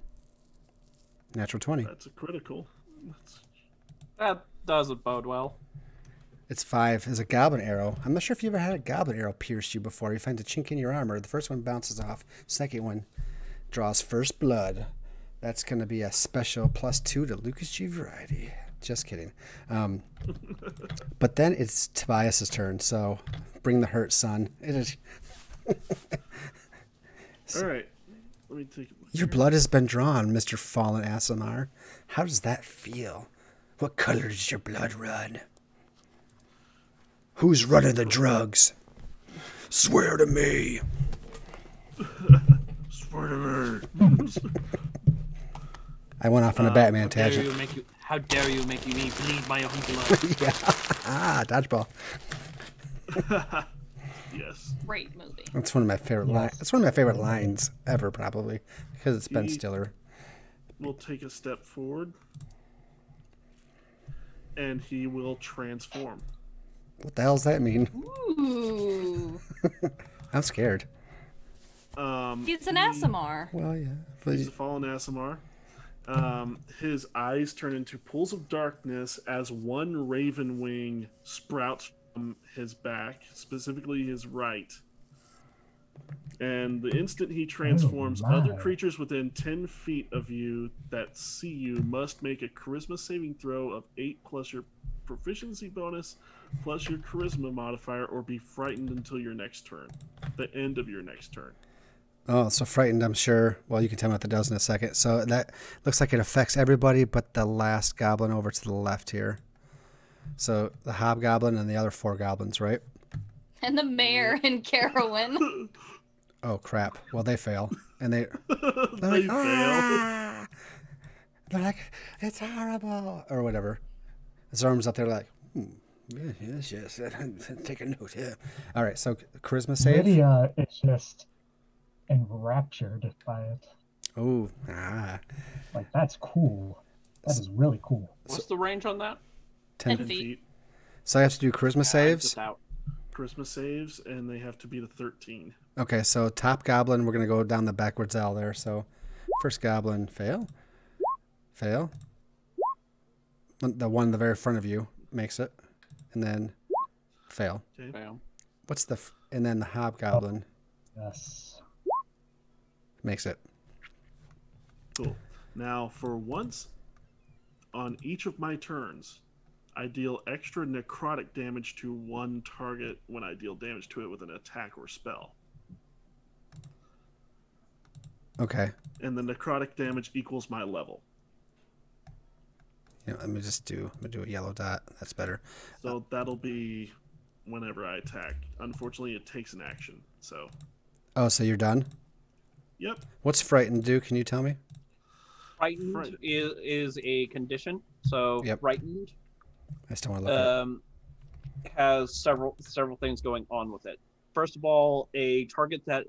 natural 20. That's a critical. That doesn't bode well. It's 5 as a goblin arrow. I'm not sure if you ever had a goblin arrow pierce you before. You find a chink in your armor. The first one bounces off. Second one draws first blood. That's going to be a special +2 to Lucas G variety. Just kidding. But then it's Tobias's turn. So bring the hurt, son. It is. All right. Let me take it. Your blood has been drawn, Mr. Fallen Asimar. How does that feel? What color does your blood run? Who's running the drugs? Swear to me. Swear to me. I went off on a Batman How dare tangent. you make me bleed my own blood? Yeah. Ah, dodgeball. Yes. Great movie. That's one of my favorite lines. That's one of my favorite lines ever, probably, because it's Ben Stiller. We'll take a step forward. And he will transform. What the hell does that mean? Ooh. I'm scared. He's an Asimar. Well, yeah. He's a fallen Asimar. His eyes turn into pools of darkness as one raven wing sprouts from his back, specifically his right. And the instant he transforms, Oh, my. other creatures within 10 feet of you that see you must make a charisma saving throw of 8 plus your proficiency bonus plus your charisma modifier, or be frightened until your next turn. The end of your next turn. Oh, so frightened, I'm sure. Well, you can tell me what that does in a second. So that looks like it affects everybody but the last goblin over to the left here. So the hobgoblin and the other 4 goblins, right? And the mayor and Carowin. Oh, crap. Well, they fail. And they're They like, fail. "Ah!" They're like, it's horrible. Or whatever. His arm's up there like, yes. Take a note, yeah. All right, so charisma save. Lydia is just enraptured by it. Oh, Like, that's cool. That is really cool. What's the range on that? 10 10 feet. feet. So I have to do charisma saves. Just out. Charisma saves, and they have to be the 13. Okay, so top goblin, we're going to go down the backwards L there. So first goblin, fail. Fail. The one in the very front of you makes it. And then fail. Okay. Fail. What's the... And then the hobgoblin Yes. makes it. Cool. Now, for once on each of my turns, I deal extra necrotic damage to one target when I deal damage to it with an attack or spell. Okay. And the necrotic damage equals my level. Yeah, let me do a yellow dot. That's better. So that'll be whenever I attack. Unfortunately, it takes an action. So, Oh, so you're done? yep. What's frightened do? Can you tell me? Frightened is a condition. So Yep. frightened I still want to look has several things going on with it. First of all, a target that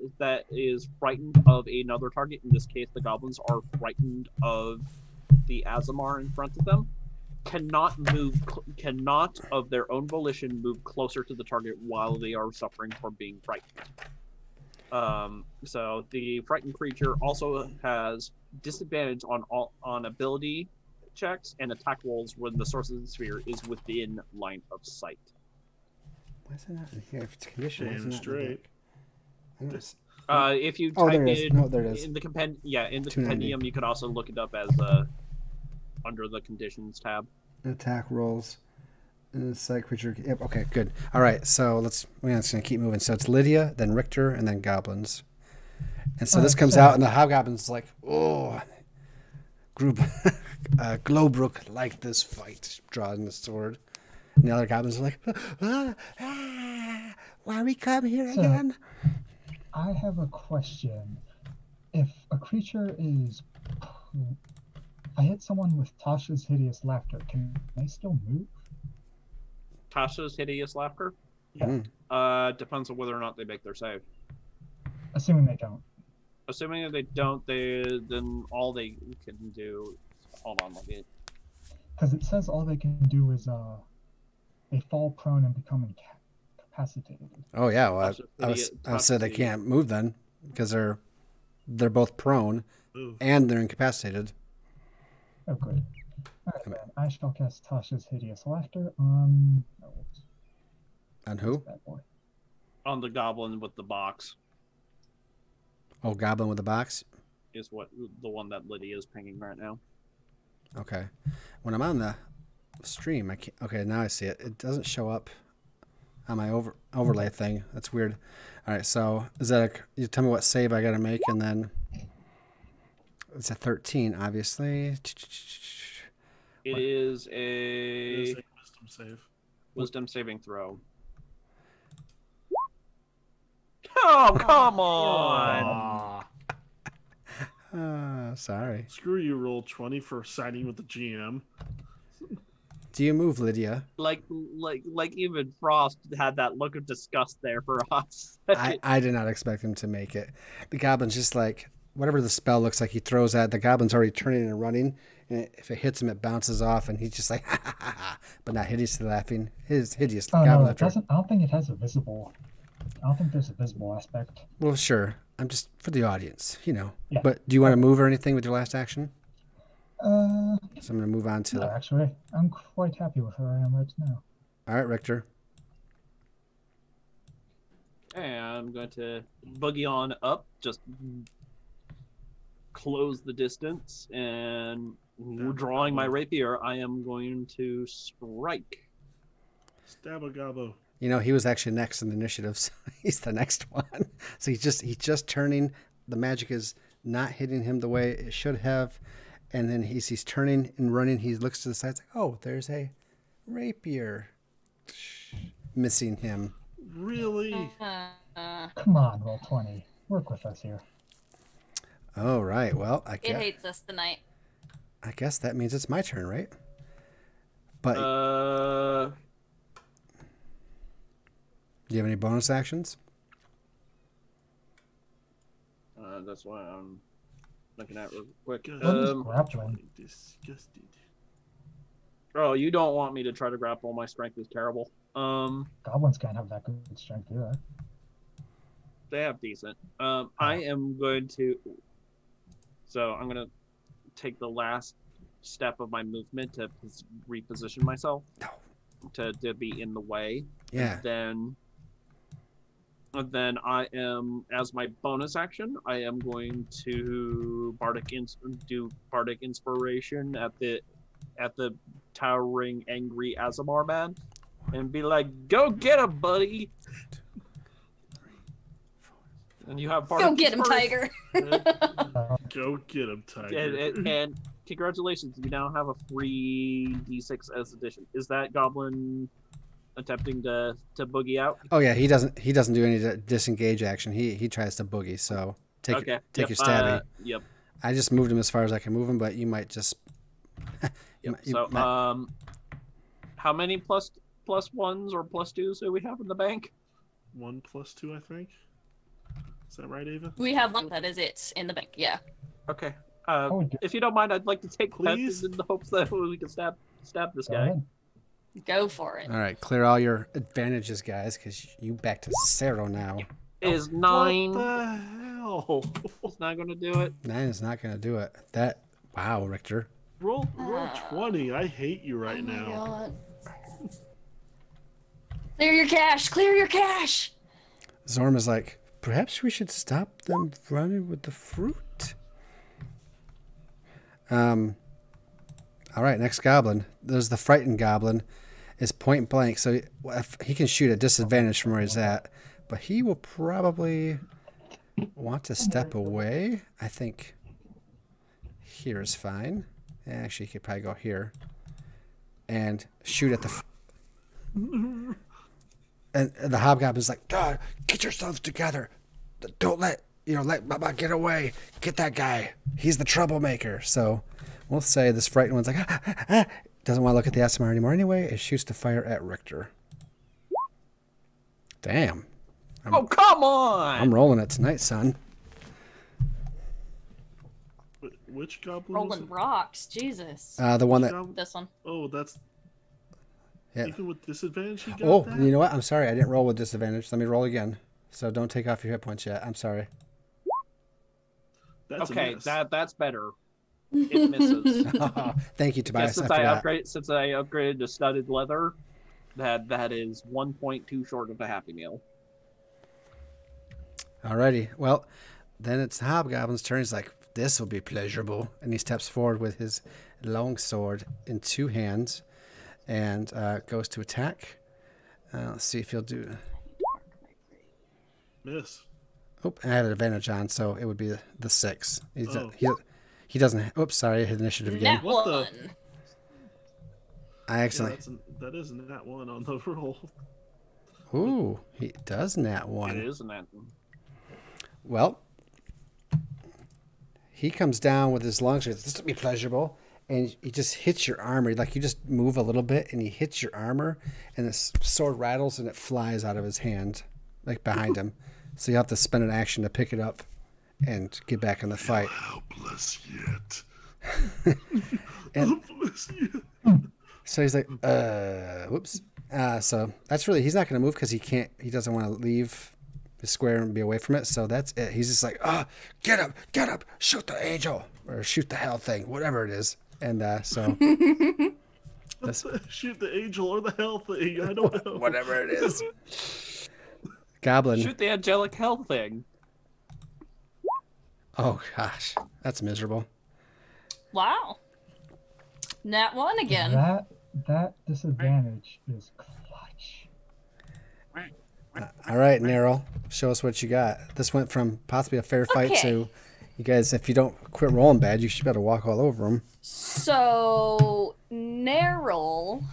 is frightened of another target, in this case the goblins are frightened of the Azamar in front of them, cannot of their own volition move closer to the target while they are suffering from being frightened. So the frightened creature also has disadvantage on ability checks and attack rolls when the source of the sphere is within line of sight. Why is it not in here? If it's a condition, why is it Damn not straight. in there? If you Oh, type there it is. in No, there it is. in the compendium, in the 290. compendium, you could also look it up as under the conditions tab. Attack rolls. Sight creature. Yep. Okay. Good. All right. So we're just gonna keep moving. So it's Lydia, then Richter, and then goblins. And so this comes out, and the hobgoblin's like, "Oh, group, Glowbrook like this fight," drawing the sword. And the other goblins are like, "Why we come here again?" I have a question. If a creature is... I hit someone with Tasha's Hideous Laughter, can they still move? Tasha's Hideous Laughter? Yeah. Depends on whether or not they make their save. Assuming they don't. Assuming that they don't, then all they can do... Hold on, let me... Because it says all they can do is they fall prone and become incapacitated. Oh yeah. Well, Tasha's I said they can't move then because they're both prone Ooh. and they're incapacitated. Oh, good. Alright then, I shall cast Tasha's Hideous Laughter on... On who? That boy. On the goblin with the box Oh, goblin with the box. is the one that Lydia is pinging right now. Okay. When I'm on the stream, I can't. Okay, now I see it. It doesn't show up on my overlay thing. That's weird. All right. So is that you tell me what save I got to make, and then it's a 13, obviously. It is a It is a wisdom save. wisdom saving throw. Oh, come on! Sorry. Screw you, roll 20 for siding with the GM. Do you move, Lydia? Like even Frost had that look of disgust there for us. I did not expect him to make it. The goblin's just like, whatever the spell looks like he throws at, the goblin's already turning and running. And if it hits him, it bounces off, and he's just like, ha ha ha ha, but not hideously laughing. His hideous Oh, goblin. no, it doesn't. I don't think it has a visible. I don't think there's a visible aspect. Well, sure. I'm just for the audience, you know. Yeah. But do you want to move or anything with your last action? So Uh, I'm going to move on to. no, actually, I'm quite happy with where I am right now. All right, Richter. And I'm going to boogie on up, just close the distance, and drawing my rapier, I am going to strike. Stab a gobbo. You know, he was actually next in the initiative, so he's the next one. So he's just turning. The magic is not hitting him the way it should have, and then he's turning and running. He looks to the side, like, oh, there's a rapier missing him. Really? Come on, roll 20. Work with us here. All right. Well, I It hates us tonight. guess that means it's my turn, right? But do you have any bonus actions? That's why I'm looking at real quick. Grappling. Disgusted. Oh, you don't want me to try to grapple. My strength is terrible. Goblins can't have that good strength either. They have decent. I am going to. So I'm going to take the last step of my movement to reposition myself to be in the way. Yeah. And then I am, as my bonus action, I am going to do bardic inspiration at the towering angry Azamar man, and be like, "Go get him, buddy!" And you have bardic Go get him, inspiration. Tiger. Go get him, Tiger. And congratulations, you now have a free D6 as addition. Is that goblin attempting to boogie out? Oh yeah, he doesn't do any disengage action. He tries to boogie. So take your stabby. Yep. I just moved him as far as I can move him, but you might just. How many plus ones or plus twos do we have in the bank? 1 + 2, I think. Is that right, Ava? We have one that is it in the bank. Yeah. Okay. Oh, If you don't mind, I'd like to take Please? Please? in the hopes that we can stab this Go guy. ahead. Go for it. All right, clear all your advantages, guys, because you back to 0 now. Is 9? What the hell? It's not going to do it. 9 is not going to do it. Wow, Richter. Roll 20. I hate you right Oh my now. God. Clear your cash. Clear your cash. Zorm is like, perhaps we should stop them running with the fruit. All right, next goblin. There's the Frightened Goblin. Is point blank, so he can shoot at disadvantage from where he's at, but he will probably want to step away. I think here is fine. Actually, he could probably go here and shoot at the. And the hobgoblin's like, God, get yourselves together. Don't let Baba get away. Get that guy. He's the troublemaker. So we'll say this frightened one's like, doesn't want to look at the SMR anymore anyway. It shoots to fire at Richter. Damn. Oh, come on! I'm rolling it tonight, son. Which goblin? was Rolling it? rocks. Jesus. The one that. Goblin? This one. Oh, that's Yeah. even with disadvantage. He got Oh, that? you know what? I'm sorry. I didn't roll with disadvantage. Let me roll again. So don't take off your hit points yet. I'm sorry. That's a Okay, miss. that's better. It misses. Thank you, Yeah, Tobias. since I I forgot. upgraded to studded leather, that is 1 point too short of a Happy Meal. Alrighty. Well, then it's the hobgoblin's turn. He's like, this will be pleasurable. And he steps forward with his long sword in 2 hands and goes to attack. Let's see if he'll do. Miss. Oh, I had an advantage on, so it would be the 6. Oh. He doesn't. Oops, sorry. I hit initiative again. Net What the- one. I Yeah, accidentally. that is that one on the roll. Ooh, he does nat It 1. is an that. Well, he comes down with his long sword. This will be pleasurable. And he just hits your armor. Like you just move a little bit and he hits your armor and the sword rattles and it flies out of his hand, like behind him. So you have to spend an action to pick it up and get back in the fight. Helpless yet. And Helpless yet. so he's like, whoops. So that's really, he's not going to move because he doesn't want to leave the square and be away from it. So that's it. He's just like, get up, shoot the angel or shoot the hell thing, whatever it is. And so Shoot the angel or the hell thing. I don't know. whatever it is. Goblin. Shoot the angelic hell thing. Oh gosh, that's miserable. Wow. Nat one again. That disadvantage is clutch. All right, Neryl, show us what you got. This went from possibly a fair fight Okay. to, you guys, if you don't quit rolling bad, you should better walk all over them. So Neryl,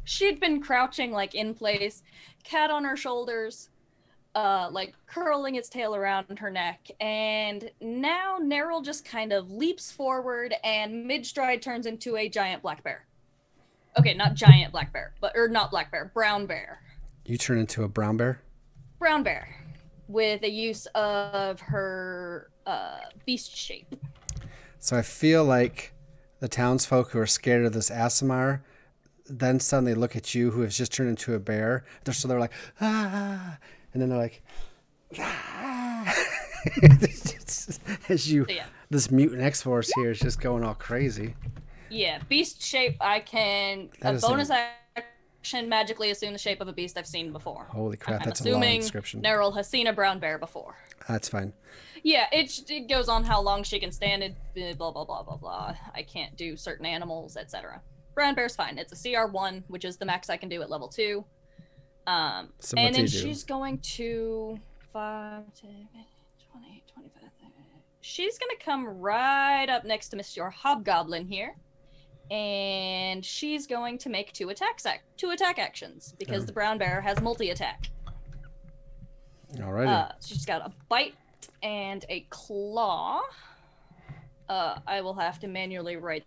she'd been crouching like in place, cat on her shoulders, like curling its tail around her neck, and now Neryl just kind of leaps forward and mid-stride turns into a giant black bear. Okay, not giant black bear, not black bear, brown bear. You turn into a brown bear? Brown bear, with a use of her beast shape. So I feel like the townsfolk who are scared of this Aasimar then suddenly look at you who has just turned into a bear. They're like, ah, and then they're like, ah. As you, Yeah. this mutant X-Force here is just going all crazy. Yeah, beast shape. I can That a is bonus action magically assume the shape of a beast I've seen before. Holy crap, I'm that's a long assuming description. Neryl has seen a brown bear before. That's fine. Yeah, it goes on how long she can stand it, blah blah blah blah blah. I can't do certain animals, etc. Brown bear's fine. It's a CR1, which is the max I can do at level 2. So And what do then you do? she's going to 5, 10, 20, 25. She's gonna come right up next to Mr. Hobgoblin here. And she's going to make 2 attack actions because Oh. the brown bear has multi-attack. Alrighty. She's got a bite and a claw. I will have to manually write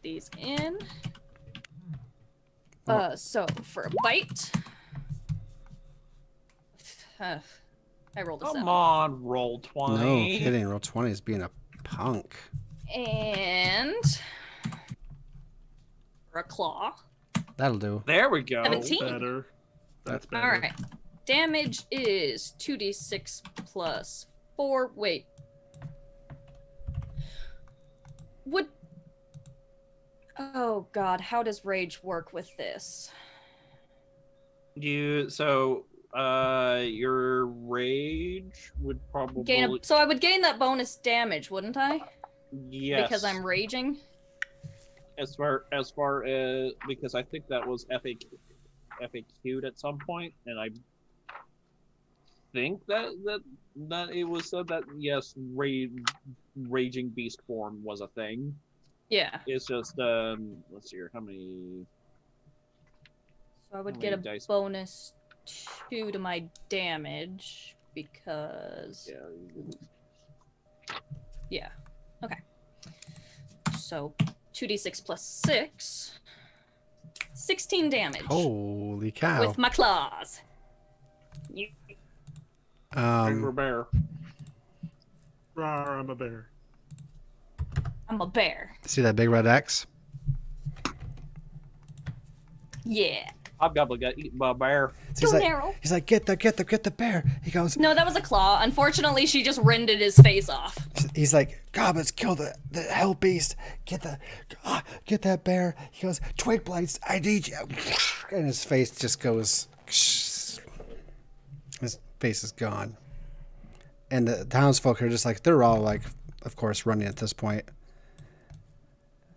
these in. So for a bite, I rolled a 7. Come on, roll 20. No kidding. Roll 20 is being a punk. And for a claw, That'll do. There we go. 17. Better. That's better. All right. Damage is 2d6 plus 4. Wait. Would. Oh God, how does rage work with this? Your rage would probably So I would gain that bonus damage, wouldn't I? yes, Because I'm raging. as far as because I think that was FAQ'd at some point, and I think that it was said that yes, raging beast form was a thing. Yeah. It's just let's see here, how many. So I would How get a many dice? bonus 2 to my damage because. Yeah. Okay. So 2d6 plus 6. 16 damage. Holy cow. With my claws. Angry bear. Rawr, I'm a bear. I'm a bear. See that big red X? Yeah. Hobgoblin got eaten by a bear. So Too narrow. he's like, get the bear. He goes, No, that was a claw. Unfortunately, she just rended his face off. he's like, goblins, kill the hell beast. Get that bear. He goes, twig blights, I need you. And his face just goes, his face is gone. And the townsfolk are just like, they're all like, of course, running at this point.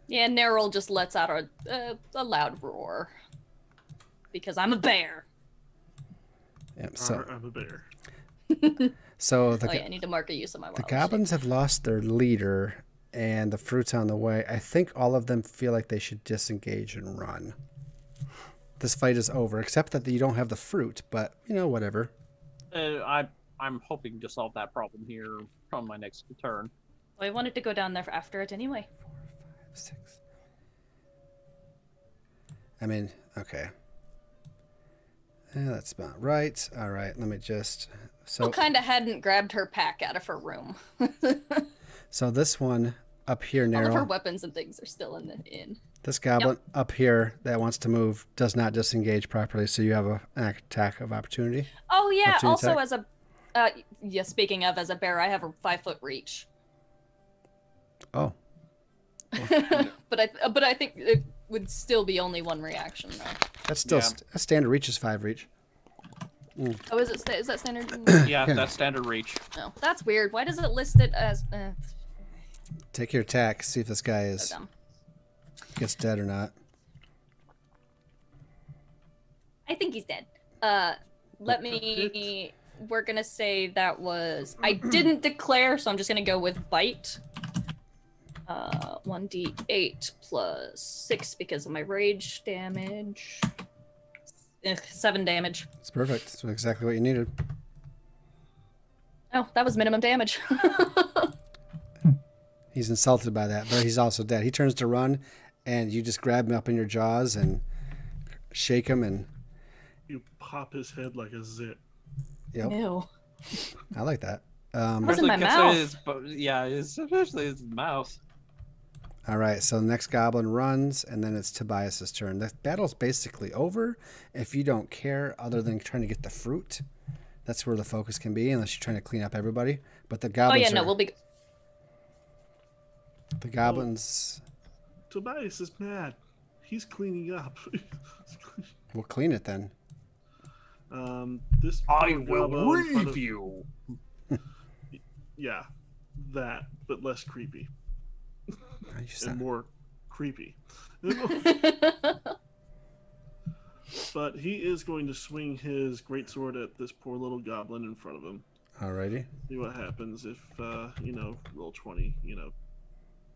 Yeah, Neril just lets out a loud roar. Because I'm a bear. Yep, Rawr, I'm a bear. so I need to mark a use of my the wild goblins have lost their leader, and the fruit's on the way. I think all of them feel like they should disengage and run. This fight is over, except that you don't have the fruit, but, you know, whatever. I'm hoping to solve that problem here on my next turn. Well, I wanted to go down there after it anyway. 4, 5, 6. I mean, okay. Yeah, that's about right. All right, let me just... Still kind of hadn't grabbed her pack out of her room. So this one up here, All of her narrow. weapons and things are still in the inn. This goblin up here that wants to move does not disengage properly, so you have an attack of opportunity. Oh yeah, Opportunity also attack. as a... yeah, speaking of, as a bear, I have a 5-foot reach. Oh, but I think it would still be only one reaction, though. that's still Yeah. a standard reach is 5 reach. Oh, is that standard? Yeah, that's standard reach. No, that's weird. Why does it list it as... Take your attack, see if this guy so dumb. gets dead or not. I think he's dead. Let me... We're gonna say that was... I didn't declare, so I'm just gonna go with bite. 1d8 plus 6 because of my rage damage. 7 damage. It's perfect. That's exactly what you needed. Oh, that was minimum damage. He's insulted by that, but he's also dead. He turns to run, and you just grab him up in your jaws and shake him, and You pop his head like a zit. yep, Ew. I like that. What's in my Especially especially his mouth. All right, so the next goblin runs, and then it's Tobias's turn. The battle's basically over if you don't care, other than trying to get the fruit. That's where the focus can be, unless you're trying to clean up everybody. But the Oh goblins yeah, no, we'll be... the goblins Tobias is mad. He's cleaning up. will clean it then. This I poor will goblin in front of- review. Yeah, that, but less creepy You and sound- more creepy. But he is going to swing his greatsword at this poor little goblin in front of him. Alrighty. See what happens if, roll 20,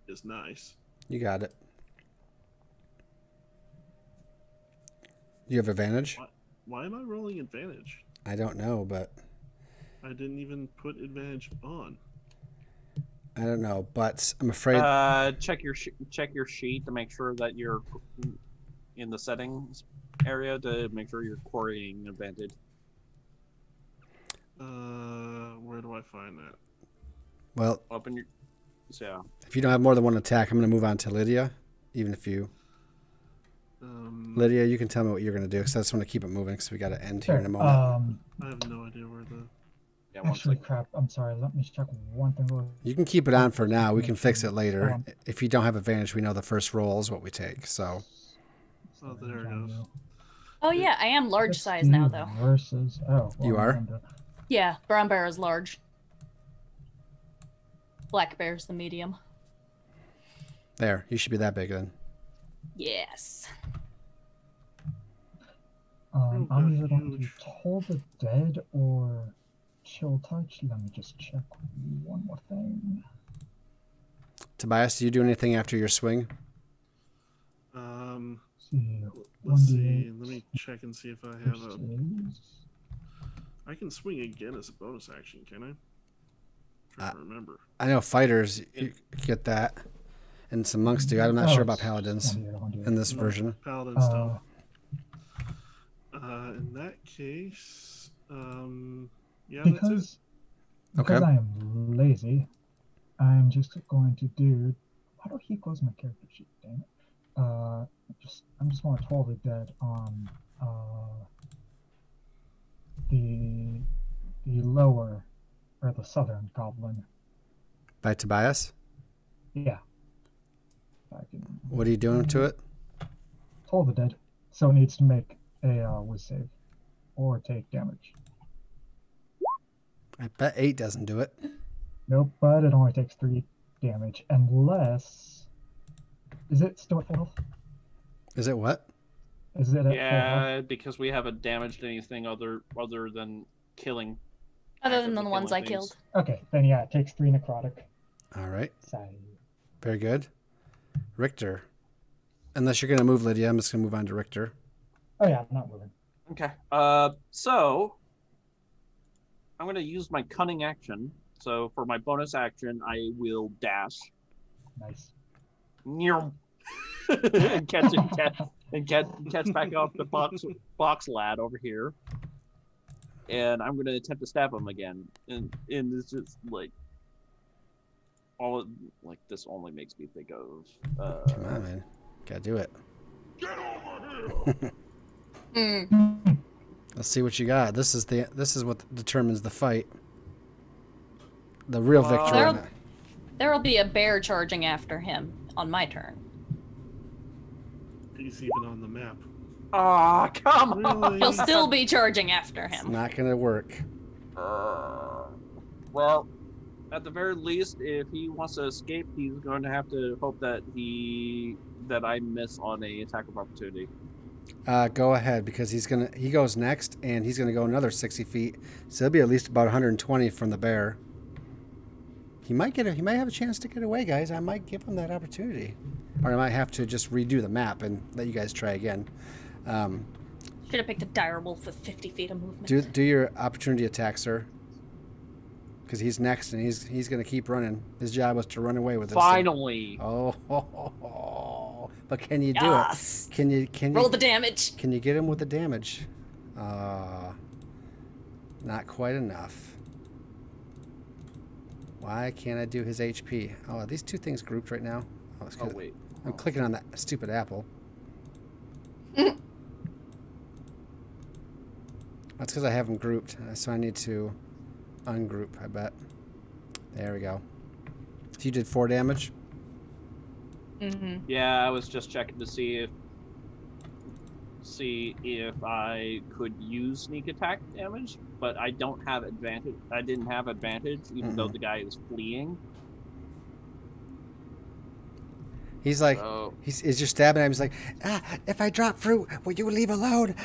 is nice. You got it. You have advantage? Why am I rolling advantage? I don't know, but I didn't even put advantage on. I don't know, but I'm afraid. Check your sheet to make sure that you're in the settings area to make sure you're quarrying advantage. Where do I find that? Well, Open your. Yeah. if you don't have more than one attack, I'm going to move on to Lydia. Even if you, Lydia, you can tell me what you're going to do because I just want to keep it moving because we got to end here in a moment. I have no idea where the. Yeah. Actually, crap. I'm sorry. Let me check one thing. You can keep it on for now. We can fix it later. If you don't have advantage, we know the first roll is what we take. So. Oh, there it goes. Oh yeah, I am large size now though. Versus You are? Yeah, brown bear is large. Black bear's the medium. There, you should be that big then. Yes. I'm either going to Toll the Dead or Chill Touch. Let me just check one more thing. Tobias, do you do anything after your swing? Let's see. Let me check and see if I have a. I can swing again as a bonus action, can I? I'm trying to remember. I know fighters you get that, and some monks do. I'm not sure about paladins in this version. Paladin stuff. In that case, yeah, that's it. Because I am lazy, I'm just going to do. Why don't he close my character sheet? Dang it. I'm just going to Toll the Dead on the lower or the southern goblin. By Tobias? Yeah. What are you doing to it? Toll the Dead. So it needs to make a whiz save or take damage. I bet 8 doesn't do it. Nope, but it only takes 3 damage unless. Is it still at full health? Is it what? Is it at Yeah, full health? because we haven't damaged anything other than killing. Other than the actively ones I killing killed. Okay, then yeah, it takes 3 necrotic. All right. Sorry. Very good. Richter. Unless you're going to move, Lydia, I'm just going to move on to Richter. Oh yeah, I'm not moving. Okay. So I'm going to use my cunning action. So for my bonus action, I will dash. Nice. and catch back off the box lad over here. And I'm going to attempt to stab him again. And it's just like this only makes me think of. Come on, man. Gotta do it. Get over here! Let's see what you got. This is what determines the fight. The real victory. There'll be a bear charging after him on my turn. He's even on the map. Ah, come on! Really? He'll still be charging after It's him. not gonna work. Well, at the very least, if he wants to escape, he's going to have to hope that I miss on a attack of opportunity. Go ahead because he goes next and he's gonna go another 60 feet. So it'll be at least about 120 from the bear. He might have a chance to get away, guys. I might give him that opportunity, or I might have to just redo the map and let you guys try again. Should have picked a dire wolf with 50 feet of movement. Do your opportunity attack, sir. Because he's next and he's gonna keep running. His job was to run away with this. Finally. Oh, but can you do Yes. it? Can you Roll the damage. Can you get him with the damage? Not quite enough. Why can't I do his HP? Oh, are these two things grouped right now? Oh wait. I'm clicking on that stupid apple. That's because I have them grouped, so I need to ungroup, I bet. There we go. So you did 4 damage? Mm-hmm. Yeah, I was just checking to see if I could use sneak attack damage, but I don't have advantage. I didn't have advantage, even though the guy is fleeing. He's like, he's just stabbing him. He's like, if I drop fruit, will you leave alone?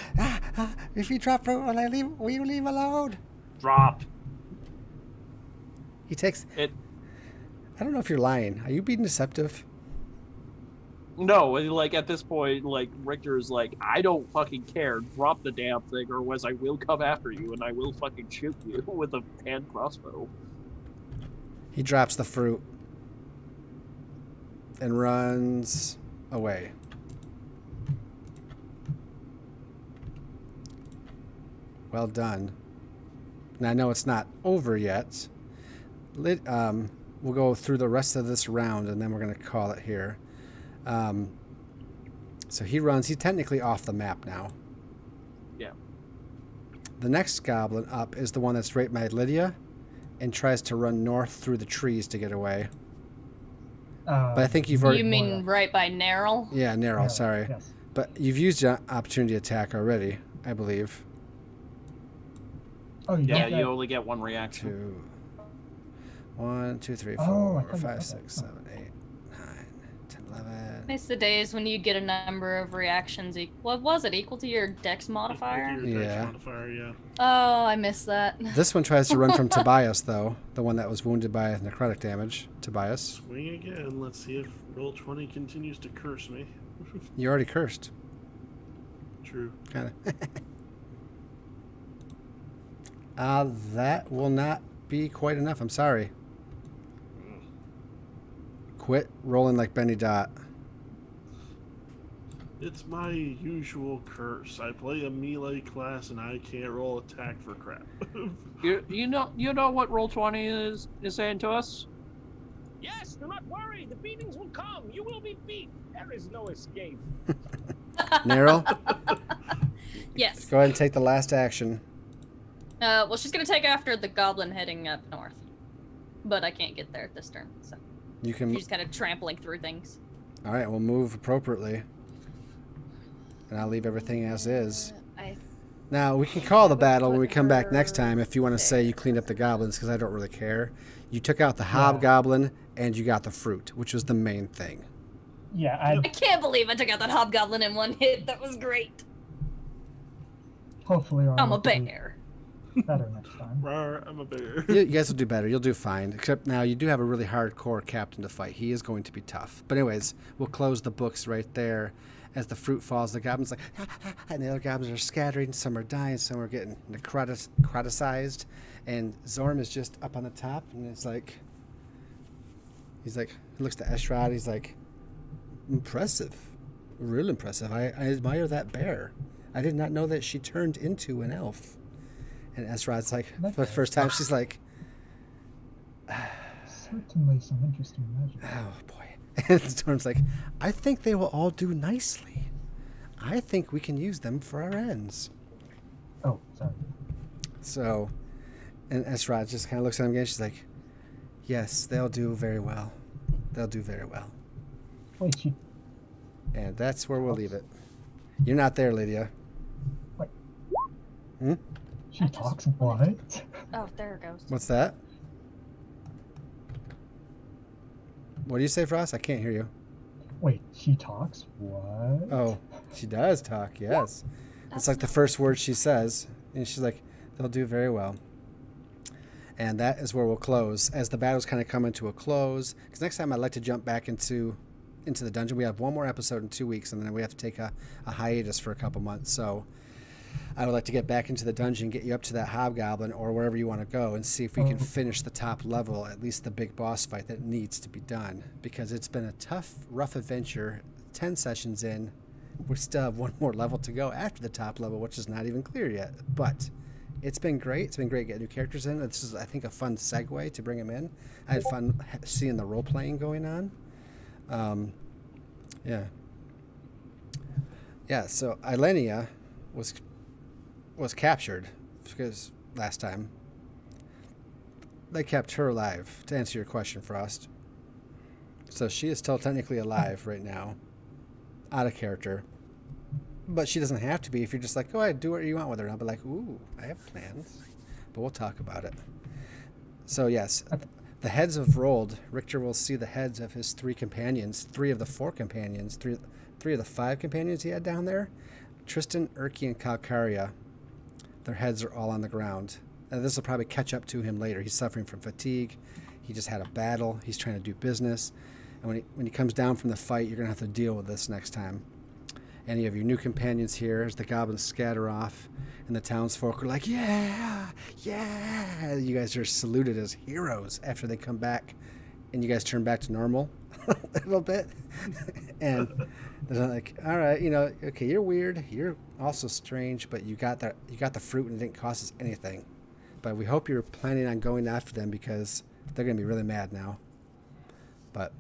If you drop fruit, will you leave alone? Drop. He takes it. I don't know if you're lying. Are you being deceptive? No, like at this point, like Richter is like, I don't fucking care. Drop the damn thing, or else I will come after you and I will fucking shoot you with a hand crossbow. He drops the fruit. and runs away. Well done. Now I know it's not over yet. We'll go through the rest of this round, and then we're going to call it here. So he runs. He's technically off the map now. Yeah. The next goblin up is the one that's right by Lydia and tries to run north through the trees to get away. But I think you've already... You mean right by Nerl? Yeah, Narrow, sorry. Yes. But you've used your opportunity attack already, I believe. Oh, Yeah, yeah. you only get one reaction. 2, 1, 2, 3, 4, Oh, I thought you- 5, okay. 6, 7, 8, 9, 10, 11. Miss the days when you get a number of reactions. What was it? Equal to your dex modifier? Your dex Yeah. modifier, yeah. Oh, I missed that. This one tries to run from Tobias, though. The one that was wounded by necrotic damage. Tobias. Swing again. Let's see if roll 20 continues to curse me. You already cursed. True. Kind of. That will not be quite enough. I'm sorry. Quit rolling like Benny Dot. It's my usual curse. I play a melee class and I can't roll attack for crap. You know what Roll20 is saying to us? Yes, do not worry. The beatings will come. You will be beat. There is no escape. Nero, Yes. go ahead and take the last action. Well, she's gonna take after the goblin heading up north. But I can't get there at this turn, so You can. she's kind of trampling through things. All right, we'll move appropriately. And I'll leave everything as is. Now, we can call the battle when we come back next time if you want to say you cleaned up the goblins, because I don't really care. You took out the hobgoblin, and you got the fruit, which was the main thing. Yeah, I can't believe I took out that hobgoblin in one hit. That was great. hopefully our I'm a luck will be bear. better next time. Rawr, I'm a bear. You guys will do better. You'll do fine. Except now you do have a really hardcore captain to fight. He is going to be tough. But anyways, we'll close the books right there. As the fruit falls, the goblins like, and the other goblins are scattering. Some are dying. Some are getting necroticized. And Zorm is just up on the top, and it's like, he looks to Eshrod. He's like, impressive, real impressive. I admire that bear. I did not know that she turned into an elf. And Esrod's like, for the first time, she's like, Certainly some interesting magic. oh boy. And Storm's like, I think they will all do nicely. I think we can use them for our ends. Oh, sorry. So, and Esrod just kind of looks at him again. She's like, yes, they'll do very well. They'll do very well. Wait, she... And that's where we'll leave it. You're not there, Lydia. Wait. Hmm? She I talks just- what? Oh, there it goes. What's that? What do you say, Frost? I can't hear you. Wait, she talks what? Oh, she does talk, yes. It's like the first word she says. And she's like, they'll do very well. And that is where we'll close. As the battle's kind of coming to a close. Because next time I'd like to jump back into the dungeon. We have one more episode in 2 weeks. And then we have to take a hiatus for a couple months. So I would like to get back into the dungeon, get you up to that hobgoblin or wherever you want to go, and see if we can finish the top level, at least the big boss fight that needs to be done. Because it's been a tough, rough adventure. 10 sessions in. We still have one more level to go after the top level, which is not even clear yet. But it's been great. It's been great getting new characters in. This is, I think, a fun segue to bring them in. I had fun seeing the role-playing going on. Yeah. Yeah, so Ilenia was captured because last time they kept her alive, to answer your question, Frost. So she is still technically alive right now, out of character, but she doesn't have to be if you're just like, go ahead, do what you want with her. And I'll be like, ooh, I have plans, but we'll talk about it. So yes, the heads have rolled. Richter will see the heads of his 3 companions, 3 of the 4 companions, three of the 5 companions he had down there. Tristan, Urki, and Calcaria. Their heads are all on the ground. And this will probably catch up to him later. He's suffering from fatigue. He just had a battle. He's trying to do business. And when he comes down from the fight, you're going to have to deal with this next time. And you have your new companions here as the goblins scatter off. And the townsfolk are like, yeah, yeah. You guys are saluted as heroes after they come back. And you guys turn back to normal. a little bit. And they're like, all right, okay, you're weird. You're also strange, but you got the fruit and it didn't cost us anything. But we hope you're planning on going after them because they're going to be really mad now. But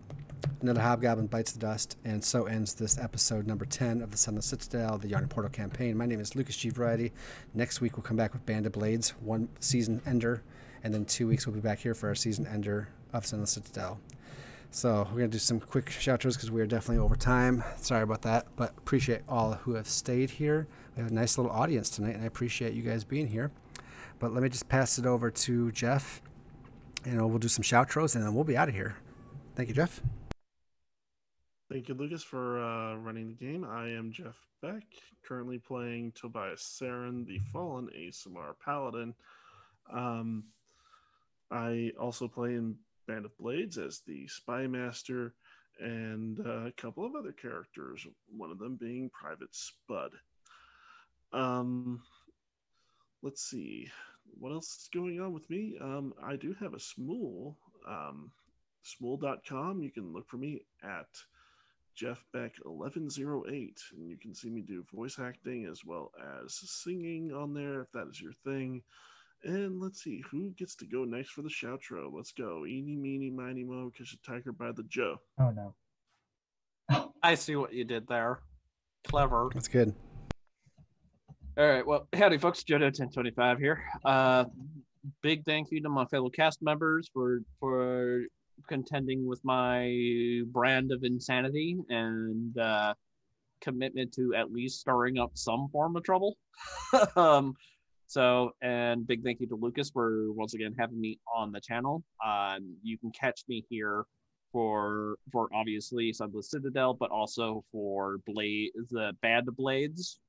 another hobgoblin bites the dust, and so ends this episode number 10 of the Sunless Citadel, the Yawning Portal campaign. My name is Lucas G. Variety. Next week we'll come back with Band of Blades, one season ender, and then 2 weeks we'll be back here for our season ender of Sunless Citadel. So we're going to do some quick shout-outs because we are definitely over time. Sorry about that, but appreciate all who have stayed here. We have a nice little audience tonight, and I appreciate you guys being here. But let me just pass it over to Jeff, and we'll do some shout-outs, and then we'll be out of here. Thank you, Jeff. Thank you, Lucas, for running the game. I am Jeff Beck, currently playing Tobias Saren, the Fallen ASMR Paladin. I also play in Band of Blades as the Spy Master, and a couple of other characters, one of them being Private Spud. Let's see, what else is going on with me? I do have a Smool, Smool.com. You can look for me at JeffBeck1108, and you can see me do voice acting as well as singing on there if that is your thing. And let's see, who gets to go next for the shoutro? Let's go. Eeny, meeny, miny, mo, catch a tiger by the Joe. Oh, no. I see what you did there. Clever. That's good. All right. Well, howdy, folks. Jodo1025 here. Big thank you to my fellow cast members for contending with my brand of insanity and commitment to at least stirring up some form of trouble. And big thank you to Lucas for once again having me on the channel. You can catch me here for obviously Sunless Citadel, but also for the Band of Blades.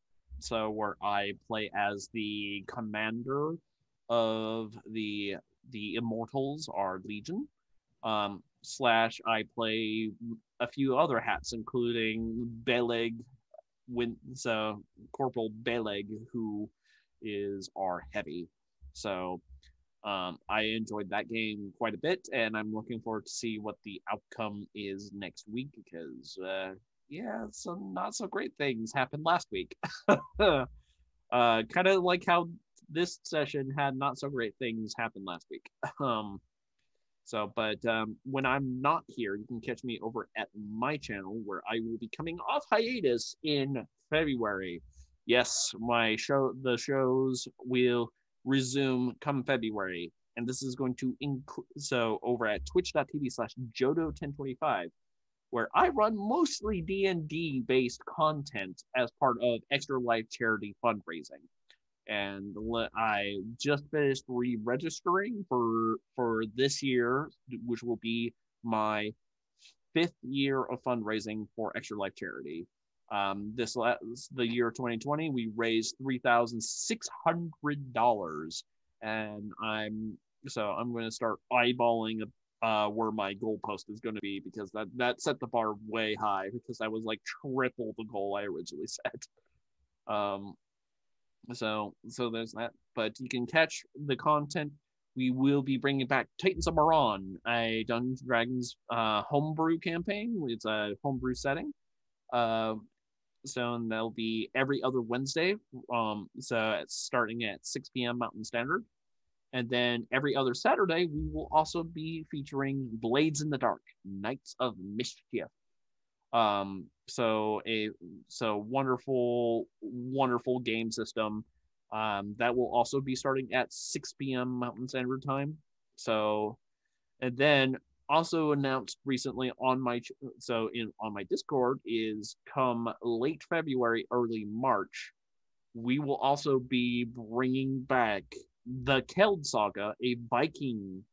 So where I play as the commander of the Immortals, our Legion. Slash I play a few other hats, including Beleg, Corporal Beleg, who is our heavy. So I enjoyed that game quite a bit, and I'm looking forward to see what the outcome is next week because some not so great things happened last week. Kind of like how this session had not so great things happen last week. But when I'm not here, you can catch me over at my channel where I will be coming off hiatus in February. Yes, the shows will resume come February, and this is going to include over at twitch.tv/Jodo1025, where I run mostly D&D based content as part of Extra Life charity fundraising. And I just finished re-registering for this year, which will be my 5th year of fundraising for Extra Life charity. The year 2020, we raised $3,600, and I'm going to start eyeballing where my goalpost is going to be because that set the bar way high because I was like triple the goal I originally set. So there's that, but you can catch the content. We will be bringing back Titans of Moran, a Dungeons & Dragons homebrew campaign. It's a homebrew setting. So that'll be every other Wednesday. So it's starting at 6 p.m. Mountain Standard. And then every other Saturday, we will also be featuring Blades in the Dark, Knights of Mischief. So wonderful game system that will also be starting at 6 p.m. Mountain Standard Time. And then also announced recently on my Discord is come late February, early March, we will also be bringing back the Keld Saga, a Viking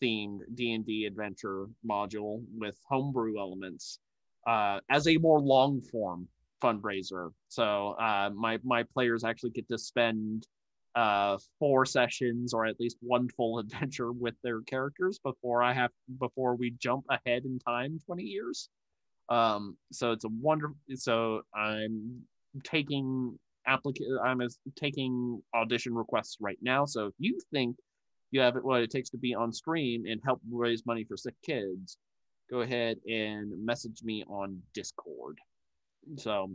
themed D&D adventure module with homebrew elements. As a more long form fundraiser. So my players actually get to spend 4 sessions or at least one full adventure with their characters before we jump ahead in time 20 years. So it's a wonderful. So I'm taking audition requests right now. So if you think you have what it takes to be on stream and help raise money for sick kids, go ahead and message me on Discord. So,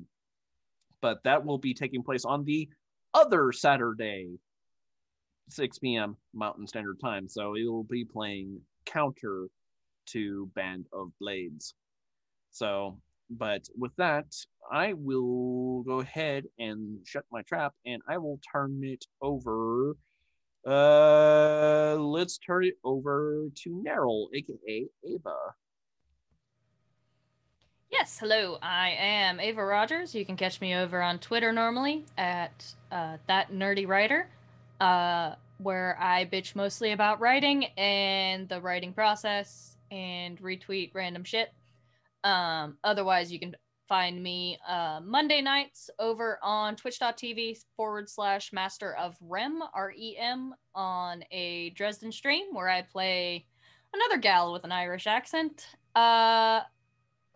but that will be taking place on the other Saturday, 6 p.m. Mountain Standard Time. So it will be playing counter to Band of Blades. So, but with that, I will go ahead and shut my trap, and I will turn it over. Let's turn it over to Neryl, aka Ava. Yes, hello. I am Ava Rogers. You can catch me over on Twitter normally at that nerdy writer, where I bitch mostly about writing and the writing process and retweet random shit. Otherwise, you can find me Monday nights over on twitch.tv/Master of Rem, R-E-M, on a Dresden stream where I play another gal with an Irish accent,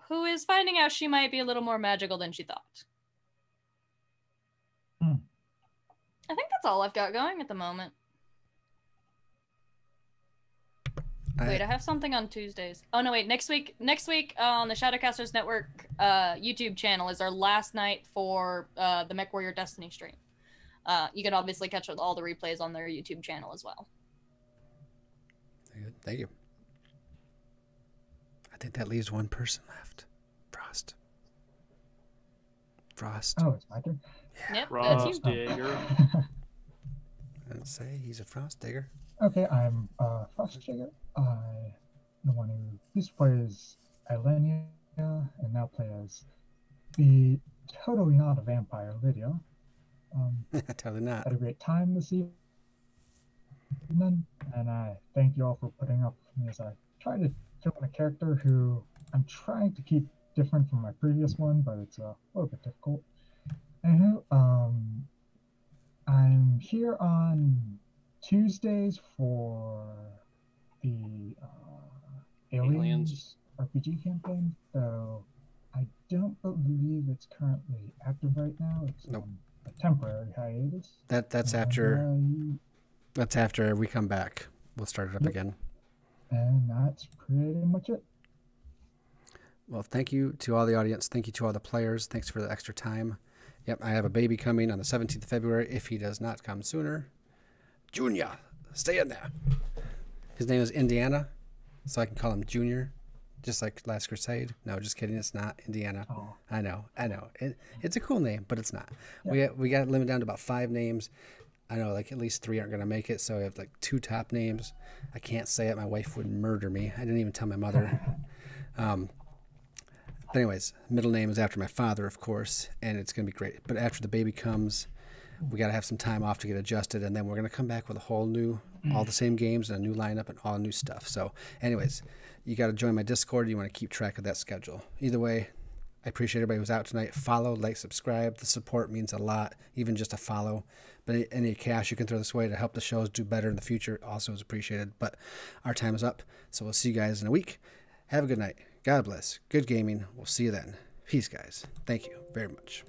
who is finding out she might be a little more magical than she thought. I think that's all I've got going at the moment. Wait, I have something on Tuesdays. Oh no, wait, next week on the Shadowcasters Network YouTube channel is our last night for the MechWarrior Destiny stream. You can obviously catch all the replays on their YouTube channel as well. Thank you. I think that leaves one person left. Frost. Oh, it's my turn. Yeah. Yep, Frost that's you. Digger. I'd say he's a Frost Digger. Okay, I'm Frost Digger. I the one who used to play as Ilenia and now play as the totally not a vampire Lydia. Totally not. Had a great time this evening, and I thank you all for putting up with me as I try to fill in a character who I'm trying to keep different from my previous one, but it's a little bit difficult. Anywho, I'm here on Tuesdays for the Aliens RPG campaign, though I don't believe it's currently active right now. It's Nope. A temporary hiatus. That's after we come back. We'll start it up again. And that's pretty much it. Well, thank you to all the audience. Thank you to all the players. Thanks for the extra time. Yep, I have a baby coming on the 17th of February if he does not come sooner. Junior, stay in there. His name is Indiana, so I can call him Junior, just like Last Crusade. No, just kidding. It's not Indiana. Oh. I know. It's a cool name, but it's not. Yeah. We got it limited down to about 5 names. I know, like, at least 3 aren't going to make it, so we have, like, 2 top names. I can't say it. My wife would murder me. I didn't even tell my mother. But anyways, middle name is after my father, of course, and it's going to be great. But after the baby comes, we got to have some time off to get adjusted, and then we're going to come back with a whole new, all the same games and a new lineup and all new stuff. So anyways, you got to join my Discord. You want to keep track of that schedule. Either way, I appreciate everybody who's out tonight. Follow, like, subscribe. The support means a lot, even just a follow. But any cash you can throw this way to help the shows do better in the future also is appreciated. But our time is up, so we'll see you guys in a week. Have a good night. God bless. Good gaming. We'll see you then. Peace, guys. Thank you very much.